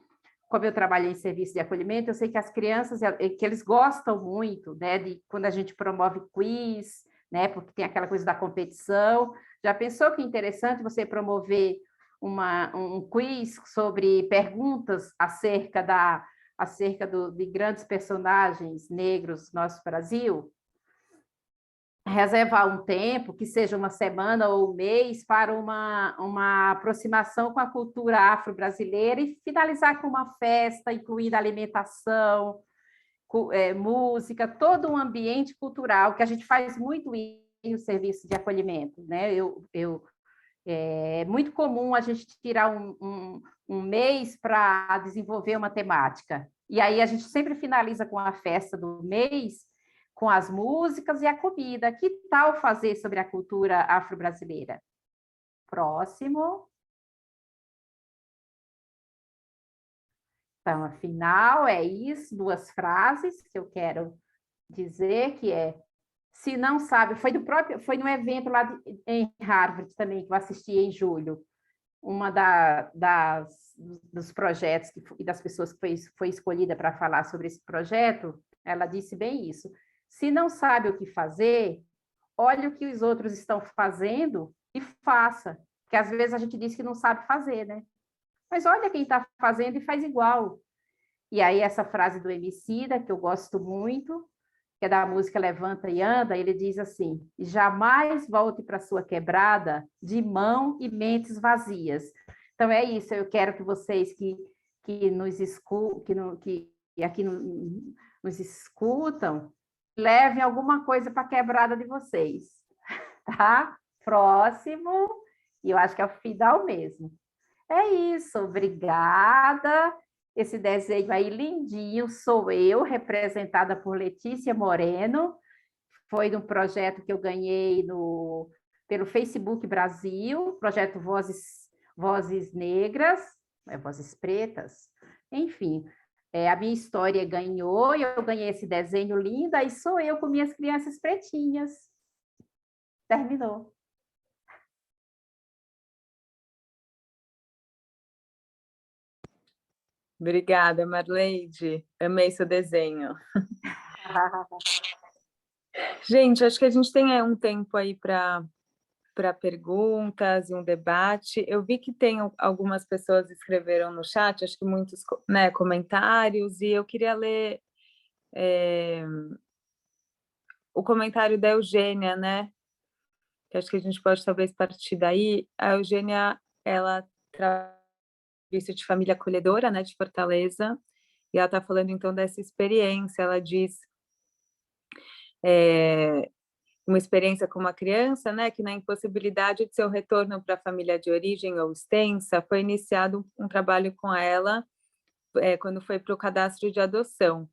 como eu trabalhei em serviço de acolhimento, eu sei que as crianças, que eles gostam muito, né, de quando a gente promove quiz, né, porque tem aquela coisa da competição. Já pensou que interessante você promover um quiz sobre perguntas acerca de grandes personagens negros no nosso Brasil? Reservar um tempo, que seja uma semana ou um mês, para uma aproximação com a cultura afro-brasileira e finalizar com uma festa, incluindo alimentação, música, todo um ambiente cultural, que a gente faz muito isso no serviço de acolhimento, né? Eu É muito comum a gente tirar um mês para desenvolver uma temática. E aí a gente sempre finaliza com a festa do mês, com as músicas e a comida. Que tal fazer sobre a cultura afro-brasileira? Próximo. Então, afinal, é isso, 2 frases que eu quero dizer, que é, se não sabe, foi no evento lá em Harvard também, que eu assisti em julho, uma dos projetos e das pessoas que foi escolhida para falar sobre esse projeto, ela disse bem isso. Se não sabe o que fazer, olhe o que os outros estão fazendo e faça. Porque às vezes a gente diz que não sabe fazer, né? Mas olha quem está fazendo e faz igual. E aí essa frase do Emicida, que eu gosto muito, que é da música Levanta e Anda, ele diz assim, jamais volte para sua quebrada de mão e mentes vazias. Então é isso, eu quero que vocês que nos escutam, que aqui nos escutam, levem alguma coisa para a quebrada de vocês, tá? Próximo, e eu acho que é o final mesmo. É isso, obrigada. Esse desenho aí lindinho sou eu, representada por Letícia Moreno. Foi um projeto que eu ganhei pelo Facebook Brasil, projeto Vozes Negras, Vozes Pretas, enfim. A minha história ganhou, e eu ganhei esse desenho lindo, aí sou eu com minhas crianças pretinhas. Terminou. Obrigada, Marleide. Amei seu desenho. Gente, acho que a gente tem um tempo aí para perguntas e um debate. Eu vi que tem algumas pessoas que escreveram no chat, acho que muitos, né, comentários, e eu queria ler o comentário da Eugênia, né? Que acho que a gente pode talvez partir daí. A Eugênia, ela trabalha de família acolhedora, né, de Fortaleza, e ela está falando então dessa experiência. Ela diz uma experiência com uma criança, né, que na impossibilidade de seu retorno para a família de origem ou extensa, foi iniciado um trabalho com ela quando foi para o cadastro de adoção.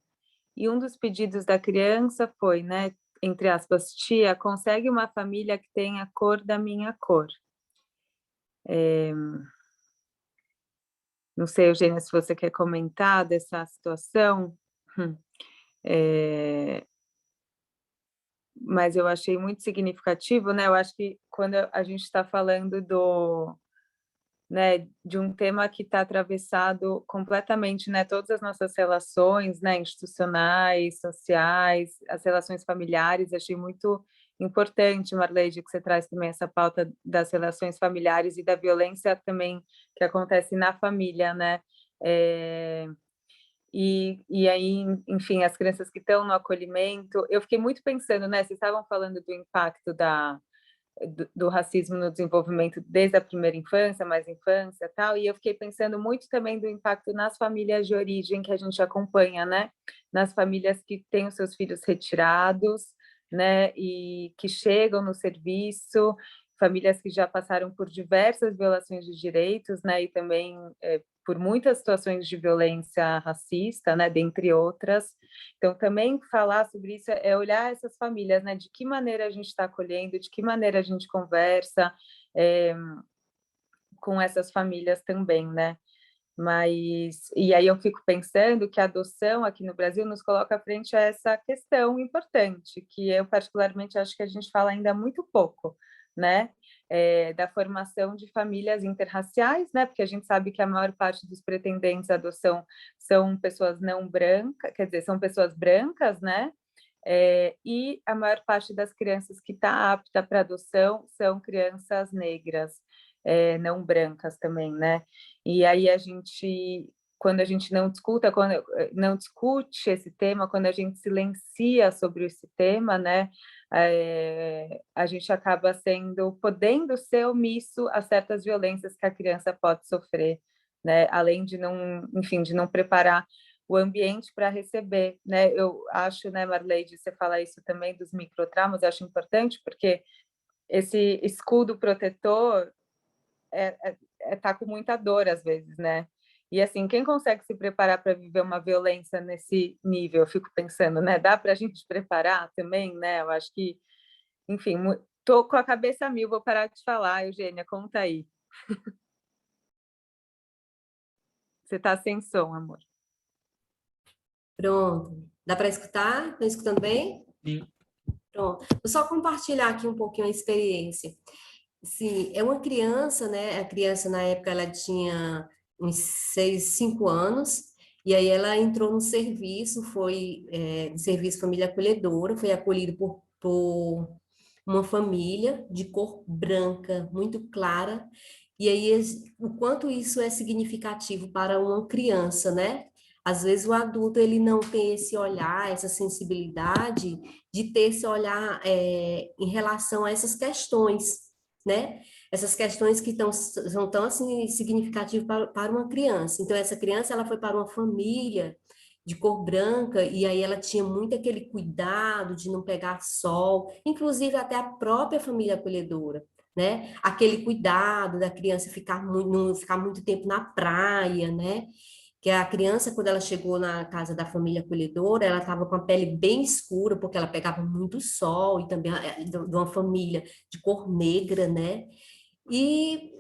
E um dos pedidos da criança foi, né, entre aspas, tia, consegue uma família que tenha a cor da minha cor. Não sei, Eugênia, se você quer comentar dessa situação. Mas eu achei muito significativo, né? Eu acho que quando a gente está falando né, de um tema que está atravessado completamente, né, todas as nossas relações, né, institucionais, sociais, as relações familiares, achei muito importante, Marleide, que você traz também essa pauta das relações familiares e da violência também que acontece na família, né? E aí, enfim, as crianças que estão no acolhimento, eu fiquei muito pensando, né? Vocês estavam falando do impacto do racismo no desenvolvimento desde a primeira infância, mais infância, tal, e eu fiquei pensando muito também do impacto nas famílias de origem que a gente acompanha, né? Nas famílias que têm os seus filhos retirados, né? E que chegam no serviço, famílias que já passaram por diversas violações de direitos, né? E também por muitas situações de violência racista, né, dentre outras. Então, também falar sobre isso é olhar essas famílias, né, de que maneira a gente está acolhendo, de que maneira a gente conversa com essas famílias também, né? E aí eu fico pensando que a adoção aqui no Brasil nos coloca frente a essa questão importante, que eu particularmente acho que a gente fala ainda muito pouco, né? Da formação de famílias interraciais, né? Porque a gente sabe que a maior parte dos pretendentes à adoção são pessoas não brancas, quer dizer, são pessoas brancas, né? E a maior parte das crianças que está apta para adoção são crianças negras, não brancas também, né? E aí quando a gente não discute esse tema, quando a gente silencia sobre esse tema, né, a gente acaba podendo ser omisso a certas violências que a criança pode sofrer, né, além de não preparar o ambiente para receber, né? Eu acho, né, Marleide, você fala isso também dos microtraumas, eu acho importante porque esse escudo protetor tá com muita dor às vezes, né? E assim, quem consegue se preparar para viver uma violência nesse nível? Eu fico pensando, né? Dá para a gente preparar também, né? Eu acho que, enfim, tô com a cabeça a mil, vou parar de falar, Eugênia, conta aí. Você tá sem som, amor. Pronto. Dá para escutar? Estão escutando bem? Sim. Pronto. Vou só compartilhar aqui um pouquinho a experiência. Sim, é uma criança, né? A criança, na época, ela tinha uns 5 anos, e aí ela entrou no serviço, foi no serviço Família Acolhedora, foi acolhido por uma família de cor branca, muito clara, e aí o quanto isso é significativo para uma criança, né? Às vezes o adulto, ele não tem esse olhar, essa sensibilidade de ter esse olhar em relação a essas questões, né? Essas questões que são tão assim, significativas para uma criança. Então, essa criança, ela foi para uma família de cor branca, e aí ela tinha muito aquele cuidado de não pegar sol, inclusive até a própria família acolhedora, né? Aquele cuidado da criança não ficar muito tempo na praia, né? Que a criança, quando ela chegou na casa da família acolhedora, ela estava com a pele bem escura, porque ela pegava muito sol, e também de uma família de cor negra, né? E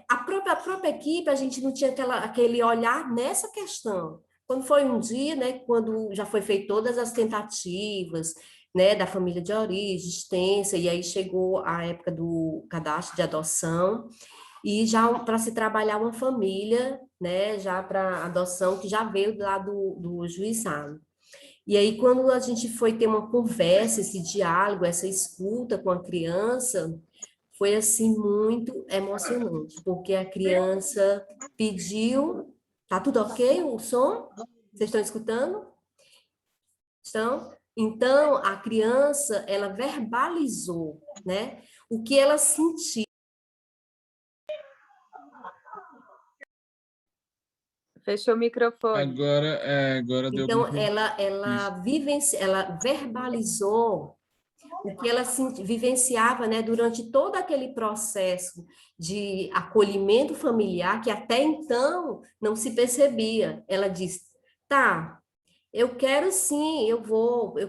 a própria equipe, a gente não tinha aquele olhar nessa questão. Quando foi um dia, né, quando já foi feito todas as tentativas, né, da família de origem, extensa, e aí chegou a época do cadastro de adoção, e já para se trabalhar uma família, né, já para adoção, que já veio lá do juizado. E aí, quando a gente foi ter uma conversa, esse diálogo, essa escuta com a criança, foi, assim, muito emocionante, porque a criança pediu... Tá tudo ok, o som? Vocês estão escutando? Estão? Então, a criança, ela verbalizou, né, o que ela sentiu. Fechou o microfone. Agora deu Então, algum... ela verbalizou o que ela vivenciava, né, durante todo aquele processo de acolhimento familiar, que até então não se percebia. Ela disse, tá, eu quero sim, eu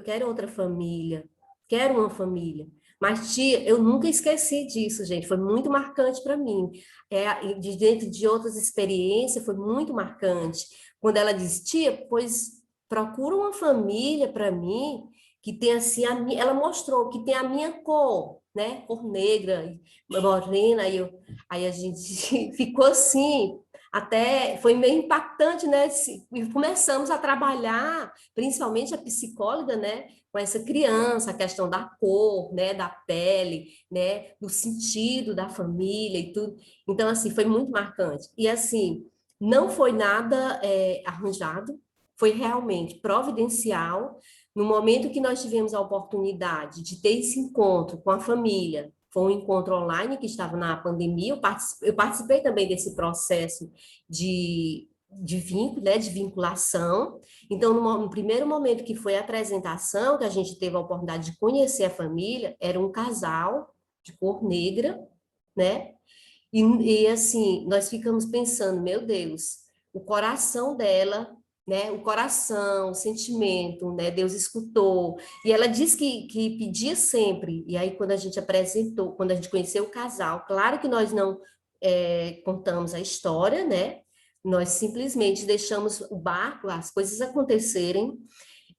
quero outra família, quero uma família. Mas, tia, eu nunca esqueci disso, gente, foi muito marcante para mim. Dentro de outras experiências, foi muito marcante. Quando ela disse, tia, pois procura uma família para mim, que tem assim, ela mostrou que tem a minha cor, né? Cor negra, morena, aí a gente ficou assim, até foi meio impactante, né? E começamos a trabalhar, principalmente a psicóloga, né? Com essa criança, a questão da cor, né? Da pele, né? Do sentido da família e tudo. Então, assim, foi muito marcante. E, assim, não foi nada arranjado, foi realmente providencial. No momento que nós tivemos a oportunidade de ter esse encontro com a família, foi um encontro online que estava na pandemia, eu participei também desse processo de vínculo, né, de vinculação. Então, no primeiro momento que foi a apresentação, que a gente teve a oportunidade de conhecer a família, era um casal de cor negra, né? E assim, nós ficamos pensando, meu Deus, o coração dela, né? O coração, o sentimento, né? Deus escutou. E ela disse que pedia sempre. E aí, quando a gente apresentou, quando a gente conheceu o casal, claro que nós não contamos a história, né? Nós simplesmente deixamos o barco, as coisas acontecerem.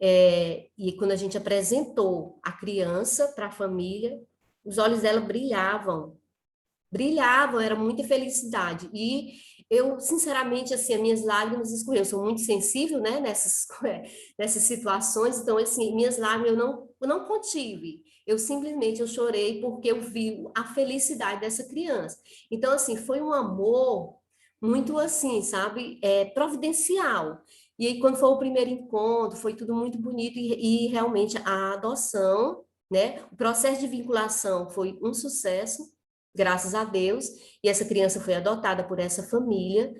E quando a gente apresentou a criança para a família, os olhos dela brilhavam, era muita felicidade. E eu, sinceramente, assim, as minhas lágrimas escorreram. Eu sou muito sensível, né, nessas situações, então, assim, minhas lágrimas eu não contive. Eu simplesmente, eu chorei porque eu vi a felicidade dessa criança. Então, assim, foi um amor muito, assim, sabe, providencial. E aí, quando foi o primeiro encontro, foi tudo muito bonito e realmente a adoção, né, o processo de vinculação foi um sucesso, graças a Deus, e essa criança foi adotada por essa família,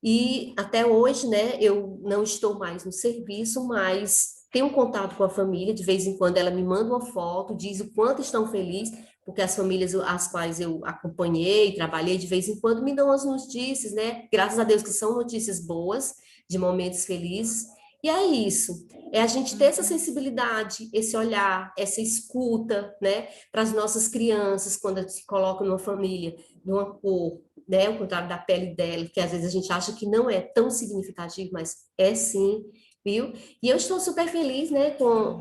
e até hoje, né, eu não estou mais no serviço, mas tenho contato com a família, de vez em quando ela me manda uma foto, diz o quanto estão felizes porque as famílias as quais eu acompanhei, trabalhei, de vez em quando me dão as notícias, né? Graças a Deus que são notícias boas, de momentos felizes. E é isso, é a gente ter essa sensibilidade, esse olhar, essa escuta, né? Para as nossas crianças, quando se colocam numa família, de uma cor, né? O contrário da pele dela, que às vezes a gente acha que não é tão significativo, mas é sim, viu? E eu estou super feliz, né, com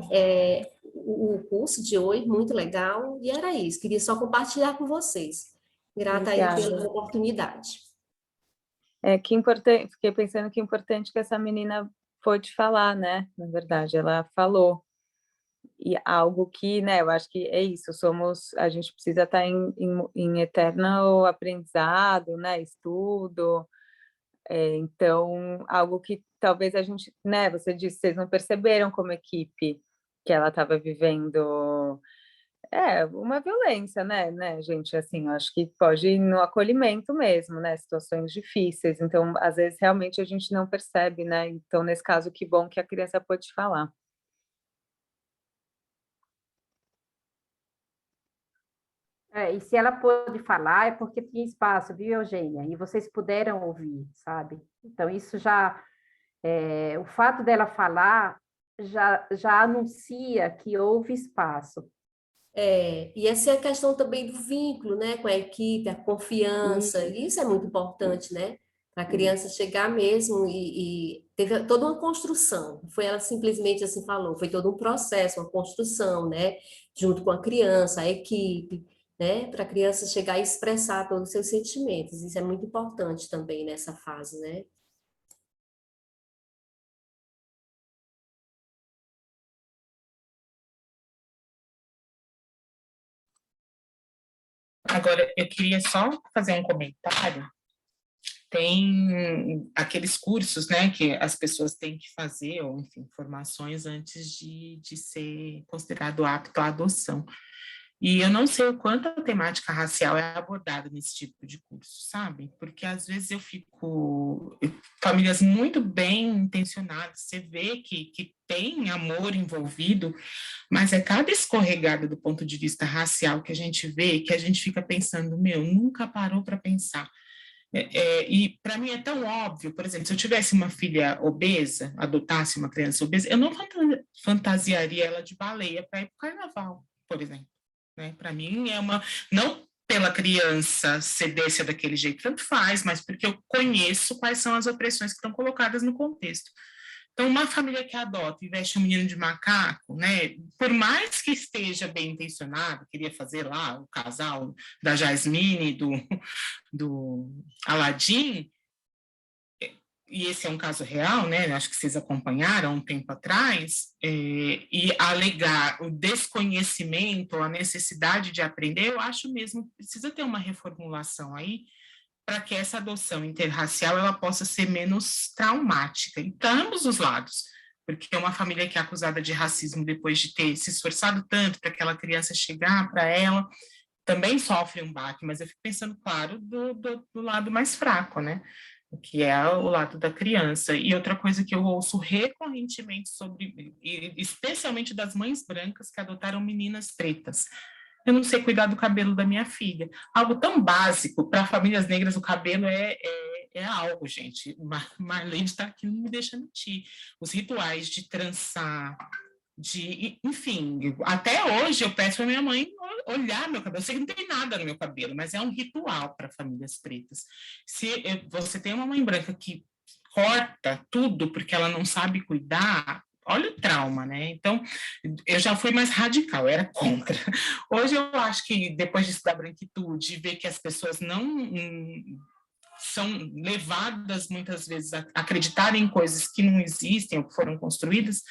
o curso de hoje, muito legal, e era isso, queria só compartilhar com vocês. Grata aí pela Obrigada. oportunidade. Que importante, fiquei pensando que importante que essa menina pôde falar, né? Na verdade, ela falou. E algo que, né, eu acho que é isso, a gente precisa estar em eterno aprendizado, né, estudo, então, algo que talvez a gente, né, você disse, vocês não perceberam como equipe que ela estava vivendo, uma violência, né, gente, assim, eu acho que pode ir no acolhimento mesmo, né, situações difíceis, então, às vezes, realmente a gente não percebe, né, então, nesse caso, que bom que a criança pôde falar. E se ela pôde falar, é porque tinha espaço, viu, Eugênia? E vocês puderam ouvir, sabe? Então, isso já, o fato dela falar já anuncia que houve espaço. E essa é a questão também do vínculo, né, com a equipe, a confiança, isso é muito importante, né, para a criança chegar mesmo e teve toda uma construção, não foi ela simplesmente assim falou, foi todo um processo, uma construção, né, junto com a criança, a equipe, né, para a criança chegar e expressar todos os seus sentimentos, isso é muito importante também nessa fase, né. Agora, eu queria só fazer um comentário. Tem aqueles cursos, né, que as pessoas têm que fazer, ou enfim, formações antes de ser considerado apto à adoção. E eu não sei o quanto a temática racial é abordada nesse tipo de curso, sabe? Porque às vezes eu fico... Famílias muito bem intencionadas, você vê que tem amor envolvido, mas é cada escorregada do ponto de vista racial que a gente vê, que a gente fica pensando, nunca parou para pensar. E para mim é tão óbvio, por exemplo, se eu tivesse uma filha obesa, adotasse uma criança obesa, eu não fantasiaria ela de baleia para ir para o carnaval, por exemplo. Né? Para mim é não pela criança ser desse ou daquele jeito, tanto faz, mas porque eu conheço quais são as opressões que estão colocadas no contexto. Então, uma família que adota e veste um menino de macaco, né, por mais que esteja bem intencionado, queria fazer lá o casal da Jasmine e do Aladim, e esse é um caso real, né? Acho que vocês acompanharam um tempo atrás, e alegar o desconhecimento, a necessidade de aprender, eu acho mesmo que precisa ter uma reformulação aí para que essa adoção interracial ela possa ser menos traumática, e para ambos os lados, porque uma família que é acusada de racismo depois de ter se esforçado tanto para aquela criança chegar para ela, também sofre um baque, mas eu fico pensando, claro, do lado mais fraco, né? Que é o lado da criança. E outra coisa que eu ouço recorrentemente sobre, especialmente das mães brancas que adotaram meninas pretas. Eu não sei cuidar do cabelo da minha filha. Algo tão básico, para famílias negras, o cabelo é algo, gente. Marlene está aqui, não me deixa mentir. Os rituais de trançar, enfim, até hoje eu peço para minha mãe olhar meu cabelo. Eu sei que não tem nada no meu cabelo, mas é um ritual para famílias pretas. Se você tem uma mãe branca que corta tudo porque ela não sabe cuidar, olha o trauma, né? Então, eu já fui mais radical, era contra. Hoje eu acho que depois de estudar branquitude, ver que as pessoas não são levadas muitas vezes a acreditar em coisas que não existem ou que foram construídas,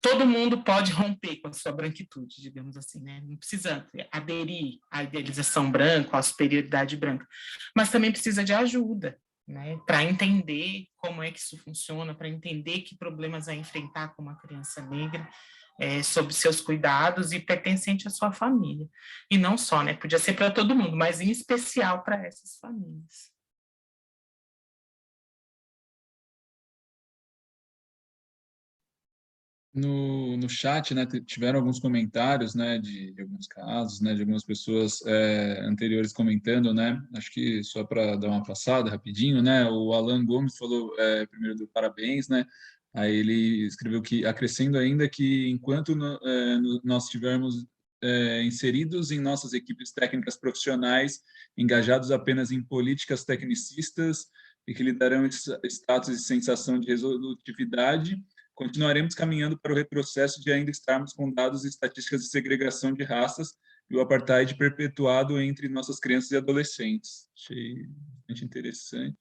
todo mundo pode romper com a sua branquitude, digamos assim, né? Não precisa aderir à idealização branca, à superioridade branca, mas também precisa de ajuda, né? Para entender como é que isso funciona, para entender que problemas vai enfrentar com uma criança negra, sob seus cuidados e pertencente à sua família. E não só, né? Podia ser para todo mundo, mas em especial para essas famílias. No chat, né, tiveram alguns comentários, né, de alguns casos, né, de algumas pessoas anteriores comentando, né, acho que só para dar uma passada rapidinho, né, o Alan Gomes falou primeiro do parabéns, né, aí ele escreveu que, acrescendo ainda que enquanto nós estivermos inseridos em nossas equipes técnicas profissionais, engajados apenas em políticas tecnicistas e que lhe darão status e sensação de resolutividade, continuaremos caminhando para o retrocesso de ainda estarmos com dados e estatísticas de segregação de raças e o apartheid perpetuado entre nossas crianças e adolescentes. Achei bastante interessante.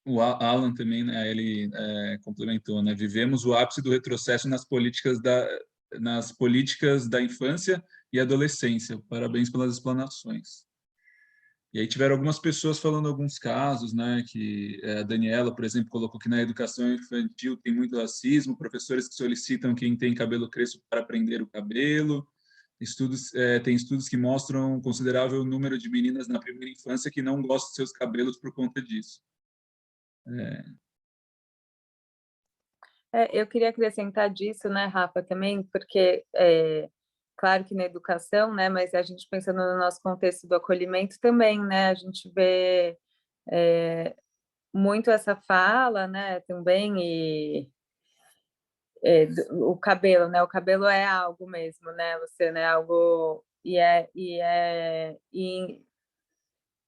O Alan também, né, ele complementou, né, vivemos o ápice do retrocesso nas políticas da infância e adolescência. Parabéns pelas explanações. E aí tiveram algumas pessoas falando alguns casos, né, que a Daniela, por exemplo, colocou que na educação infantil tem muito racismo, professores que solicitam quem tem cabelo crespo para prender o cabelo, tem estudos que mostram um considerável número de meninas na primeira infância que não gostam de seus cabelos por conta disso. Eu queria acrescentar disso, né, Rafa, também, porque claro que na educação, né, mas a gente pensando no nosso contexto do acolhimento também, né, a gente vê muito essa fala, né, também, e o cabelo, né, o cabelo é algo mesmo, né, Luciana, é algo, e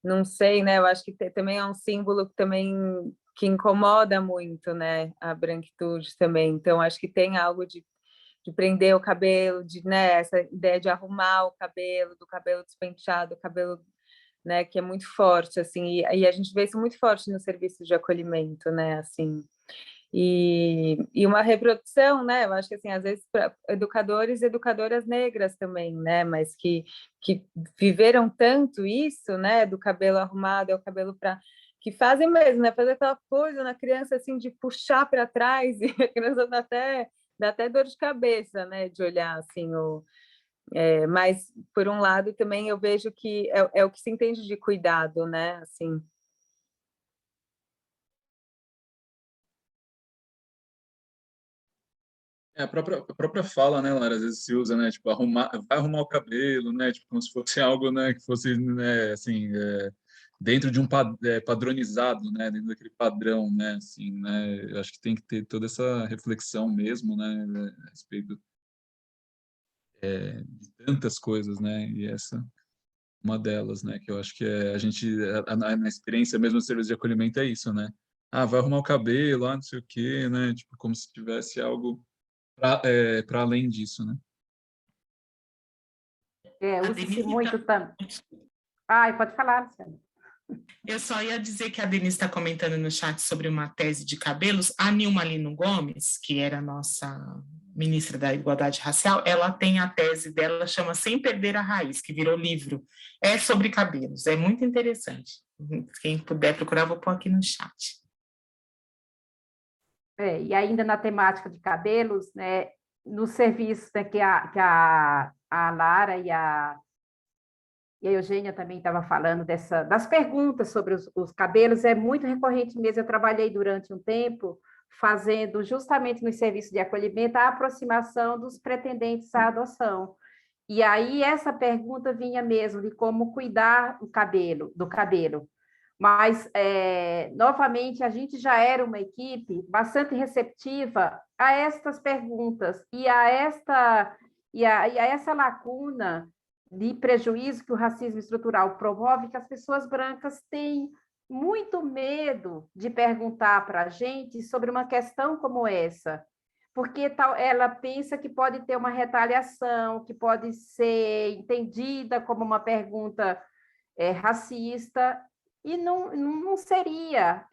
não sei, né, eu acho que também é um símbolo que também que incomoda muito, né, a branquitude também, então acho que tem algo de prender o cabelo, né, essa ideia de arrumar o cabelo, do cabelo despenteado, o cabelo, né, que é muito forte, assim, e a gente vê isso muito forte no serviço de acolhimento, né, assim, e uma reprodução, né, eu acho que, assim, às vezes, para educadores e educadoras negras também, né, mas que viveram tanto isso, né, do cabelo arrumado, é o cabelo para que fazem mesmo, né, fazer aquela coisa na criança, assim, de puxar para trás, e a criança dá até dor de cabeça, né, de olhar, assim, mas, por um lado, também eu vejo que é o que se entende de cuidado, né, assim. A própria fala, né, Lara, às vezes se usa, né, tipo, vai arrumar o cabelo, né, tipo, como se fosse algo, né, que fosse, né, assim, dentro de um padronizado, né, dentro daquele padrão, né, assim, né, eu acho que tem que ter toda essa reflexão mesmo, né, a respeito de tantas coisas, né, e essa uma delas, né, que eu acho que a gente, na experiência mesmo do serviço de acolhimento é isso, né, vai arrumar o cabelo, não sei o quê, né, tipo, como se tivesse algo para além disso, né. A Usa-se Denise muito tá... também. Ai, pode falar, Luciana. Eu só ia dizer que a Denise está comentando no chat sobre uma tese de cabelos. A Nilma Lino Gomes, que era a nossa ministra da Igualdade Racial, ela tem a tese dela, chama Sem Perder a Raiz, que virou livro. É sobre cabelos, é muito interessante. Quem puder procurar, vou pôr aqui no chat. E ainda na temática de cabelos, né, no serviço, né, que a Lara e a Eugênia também estava falando das perguntas sobre os cabelos, é muito recorrente mesmo. Eu trabalhei durante um tempo fazendo justamente no serviço de acolhimento a aproximação dos pretendentes à adoção. E aí essa pergunta vinha mesmo de como cuidar do cabelo. Mas, novamente, a gente já era uma equipe bastante receptiva a estas perguntas e a essa lacuna de prejuízo que o racismo estrutural promove, que as pessoas brancas têm muito medo de perguntar para a gente sobre uma questão como essa, porque ela pensa que pode ter uma retaliação, que pode ser entendida como uma pergunta racista, e não seria,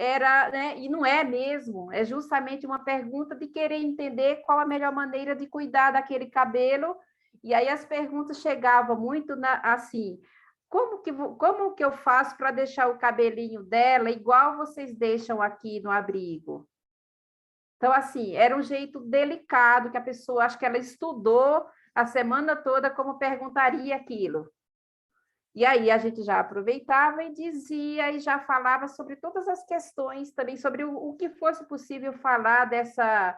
né, e não é mesmo, é justamente uma pergunta de querer entender qual a melhor maneira de cuidar daquele cabelo. E aí as perguntas chegavam muito assim, como que eu faço para deixar o cabelinho dela igual vocês deixam aqui no abrigo? Então, assim, era um jeito delicado que a pessoa, acho que ela estudou a semana toda como perguntaria aquilo. E aí a gente já aproveitava e dizia e já falava sobre todas as questões, também sobre o que fosse possível falar dessa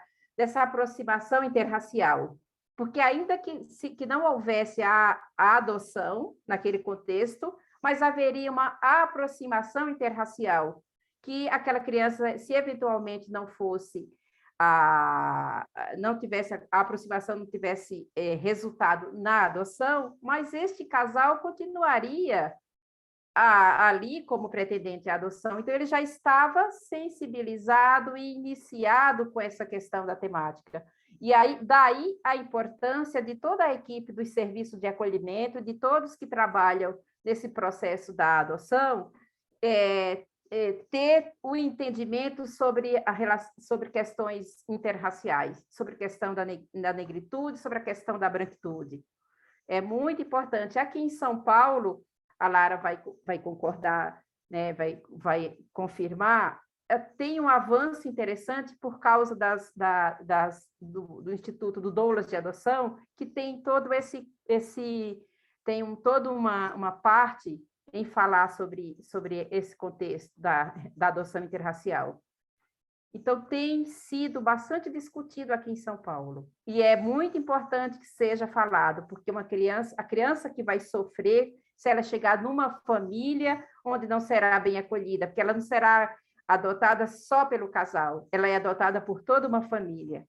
aproximação interracial. Porque ainda que não houvesse a adoção naquele contexto, mas haveria uma aproximação interracial, que aquela criança, se eventualmente não fosse não tivesse a aproximação, não tivesse resultado na adoção, mas este casal continuaria ali como pretendente à adoção. Então, ele já estava sensibilizado e iniciado com essa questão da temática. E aí, daí a importância de toda a equipe dos serviços de acolhimento, de todos que trabalham nesse processo da adoção, ter o entendimento sobre questões interraciais, sobre a questão da negritude, sobre a questão da branquitude. É muito importante. Aqui em São Paulo, a Lara vai concordar, né, vai confirmar, tem um avanço interessante por causa do Instituto do Doulas de Adoção, que tem todo toda uma parte em falar sobre esse contexto da adoção interracial. Então, tem sido bastante discutido aqui em São Paulo. E é muito importante que seja falado, porque a criança que vai sofrer, se ela chegar numa família onde não será bem acolhida, porque ela não será adotada só pelo casal, ela é adotada por toda uma família.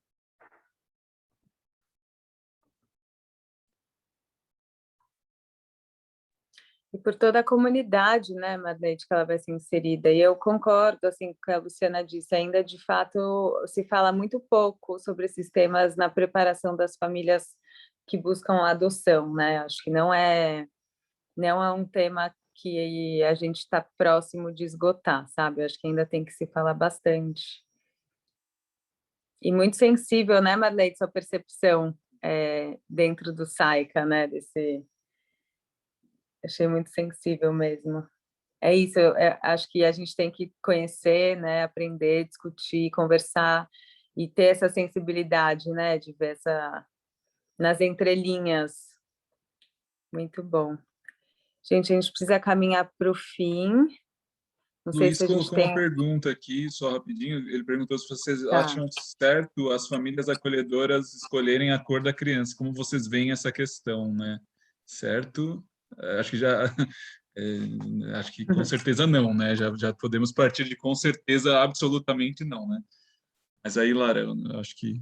E por toda a comunidade, né, Marlete, que ela vai ser inserida. E eu concordo, assim, com o que a Luciana disse, ainda, de fato, se fala muito pouco sobre esses temas na preparação das famílias que buscam a adoção, né? Acho que não é um tema que a gente está próximo de esgotar, sabe? Acho que ainda tem que se falar bastante. E muito sensível, né, Marlete, sua percepção dentro do SAICA, né, Achei muito sensível mesmo. É isso, acho que a gente tem que conhecer, né, aprender, discutir, conversar e ter essa sensibilidade, né, de ver nas entrelinhas. Muito bom. Gente, a gente precisa caminhar para o fim. Não sei Luiz se a gente colocou uma pergunta aqui, só rapidinho. Ele perguntou se vocês acham certo as famílias acolhedoras escolherem a cor da criança. Como vocês veem essa questão, né? Certo? Acho que acho que com certeza não, né? Já podemos partir de com certeza absolutamente não, né? Mas aí, Lara, eu acho que...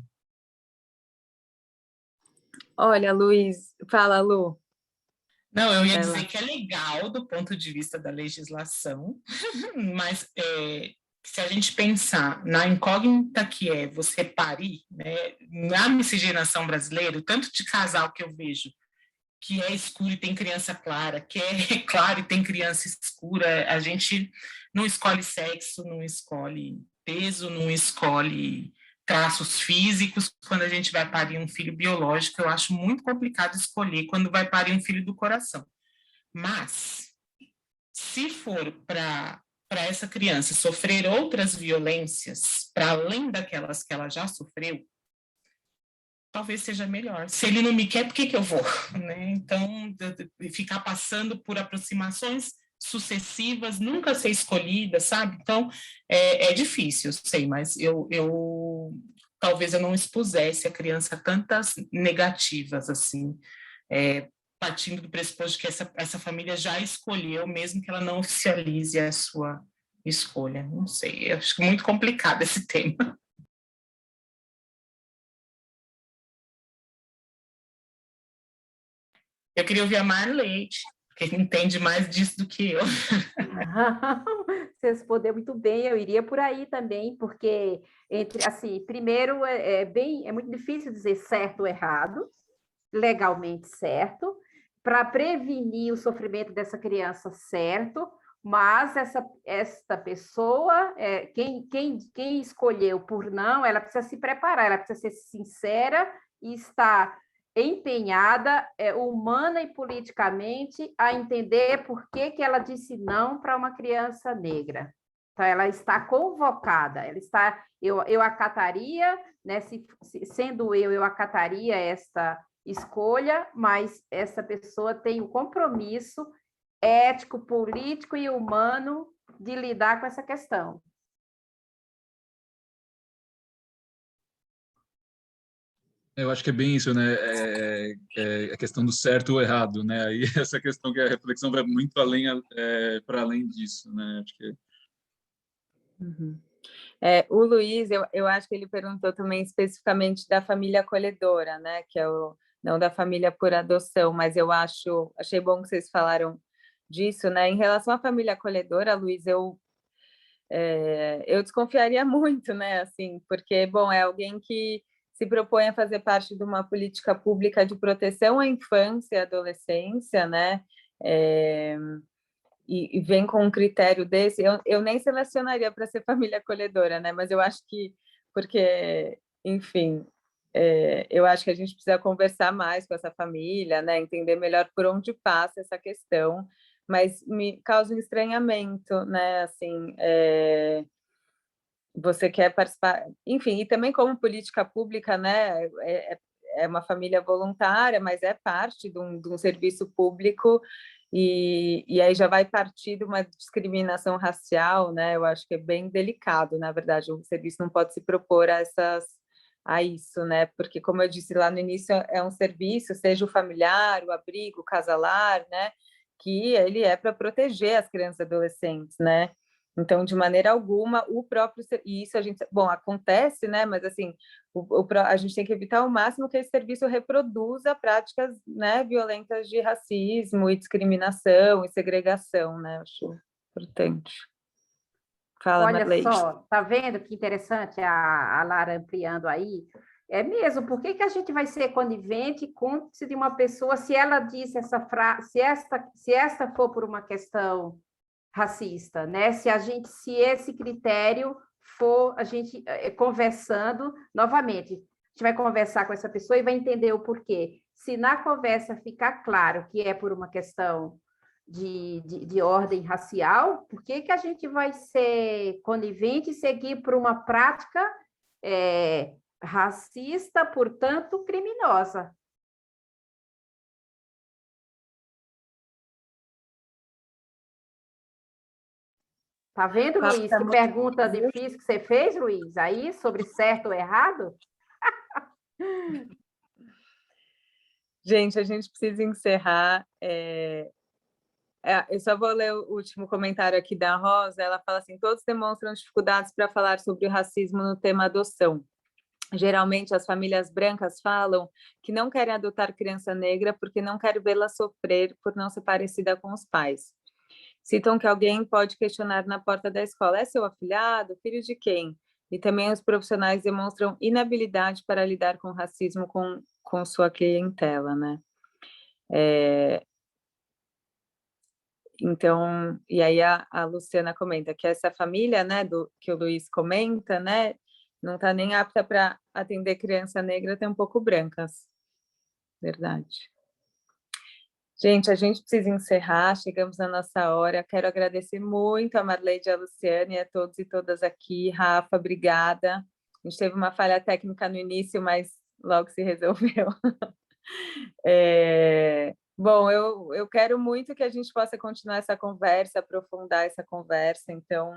Olha, Luiz, fala, Lu. Não, eu ia dizer que é legal do ponto de vista da legislação, mas se a gente pensar na incógnita que é você parir, né, na miscigenação brasileira, o tanto de casal que eu vejo que é escuro e tem criança clara, que é claro e tem criança escura, a gente não escolhe sexo, não escolhe peso, não escolhe traços físicos. Quando a gente vai parir um filho biológico, eu acho muito complicado escolher quando vai parir um filho do coração. Mas, se for para essa criança sofrer outras violências, para além daquelas que ela já sofreu, talvez seja melhor. Se ele não me quer, por que eu vou? Né? Então, ficar passando por aproximações sucessivas, nunca ser escolhida, sabe? Então, é difícil, sei, mas talvez eu não expusesse a criança a tantas negativas, assim, partindo do pressuposto que essa família já escolheu, mesmo que ela não oficialize a sua escolha. Não sei, eu acho muito complicado esse tema. Eu queria ouvir a Marlete, que entende mais disso do que eu. Se responder muito bem, eu iria por aí também, porque, primeiro, é muito difícil dizer certo ou errado, legalmente certo, para prevenir o sofrimento dessa criança, certo, mas esta pessoa, quem escolheu por não, ela precisa se preparar, ela precisa ser sincera e estar empenhada, humana e politicamente, a entender por que ela disse não para uma criança negra. Então, ela está convocada, eu acataria, né, sendo eu acataria esta escolha, mas essa pessoa tem o compromisso ético, político e humano de lidar com essa questão. Eu acho que é bem isso, né? É a questão do certo ou errado, né? Aí essa questão que a reflexão vai muito além, para além disso, né? Acho que Uhum. O Luiz, eu acho que ele perguntou também especificamente da família acolhedora, né? Que é não da família por adoção, mas achei bom que vocês falaram disso, né? Em relação à família acolhedora, Luiz, eu desconfiaria muito, né? Assim, porque, bom, é alguém que se propõe a fazer parte de uma política pública de proteção à infância e adolescência, né? E vem com um critério desse, eu nem selecionaria para ser família acolhedora, né? Mas eu acho que, porque, enfim, eu acho que a gente precisa conversar mais com essa família, né? Entender melhor por onde passa essa questão, mas me causa um estranhamento, né? Assim, você quer participar, enfim, e também como política pública, né? É uma família voluntária, mas é parte de um serviço público, e aí já vai partir de uma discriminação racial, né? Eu acho que é bem delicado, na verdade, o serviço não pode se propor a isso, né? Porque, como eu disse lá no início, é um serviço, seja o familiar, o abrigo, o casalar, né? Que ele é para proteger as crianças e adolescentes, né? Então, de maneira alguma, o próprio... E isso a gente... Bom, acontece, né? Mas, assim, a gente tem que evitar ao máximo que esse serviço reproduza práticas, né, violentas de racismo e discriminação e segregação, né? Acho importante. Fala, Olha Marley. só, tá vendo que interessante a Lara ampliando aí? É mesmo, por que a gente vai ser conivente cúmplice de uma pessoa se ela disse essa frase, se esta for por uma questão racista, né? Se esse critério for a gente conversando novamente, a gente vai conversar com essa pessoa e vai entender o porquê. Se na conversa ficar claro que é por uma questão de ordem racial, por que a gente vai ser conivente e seguir por uma prática racista, portanto, criminosa? Tá vendo, Luiz? Que pergunta difícil que você fez, Luiz, aí, sobre certo ou errado? Gente, a gente precisa encerrar. Eu só vou ler o último comentário aqui da Rosa. Ela fala assim: todos demonstram dificuldades para falar sobre o racismo no tema adoção. Geralmente, as famílias brancas falam que não querem adotar criança negra porque não querem vê-la sofrer por não ser parecida com os pais. Citam que alguém pode questionar na porta da escola: é seu afilhado? Filho de quem? E também os profissionais demonstram inabilidade para lidar com o racismo com sua clientela, né? Então, e aí a Luciana comenta que essa família, né, que o Luiz comenta, né, não está nem apta para atender criança negra, tem um pouco brancas. Verdade. Gente, a gente precisa encerrar, chegamos na nossa hora. Quero agradecer muito a Marleide e a Luciana e a todos e todas aqui. Rafa, obrigada. A gente teve uma falha técnica no início, mas logo se resolveu. Bom, eu quero muito que a gente possa continuar essa conversa, aprofundar essa conversa. Então,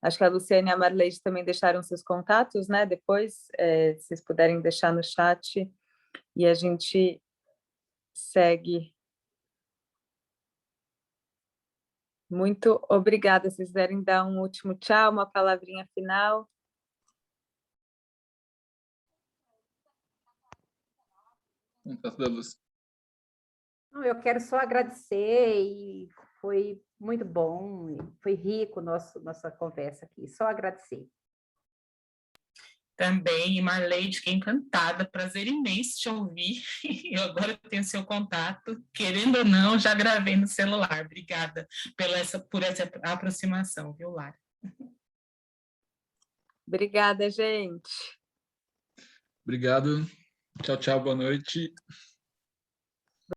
acho que a Luciana e a Marleide também deixaram seus contatos, né? Depois, se vocês puderem deixar no chat, e a gente segue. Muito obrigada. Se vocês quiserem dar um último tchau, uma palavrinha final. contato da Lúcia. Eu quero só agradecer e foi muito bom, foi rico nossa conversa aqui. Só agradecer. Também, e Marleide, fiquei encantada, prazer imenso te ouvir. Eu agora tenho seu contato, querendo ou não, já gravei no celular. Obrigada por essa aproximação, viu, Lara? Obrigada, gente. Obrigado. Tchau, tchau, boa noite.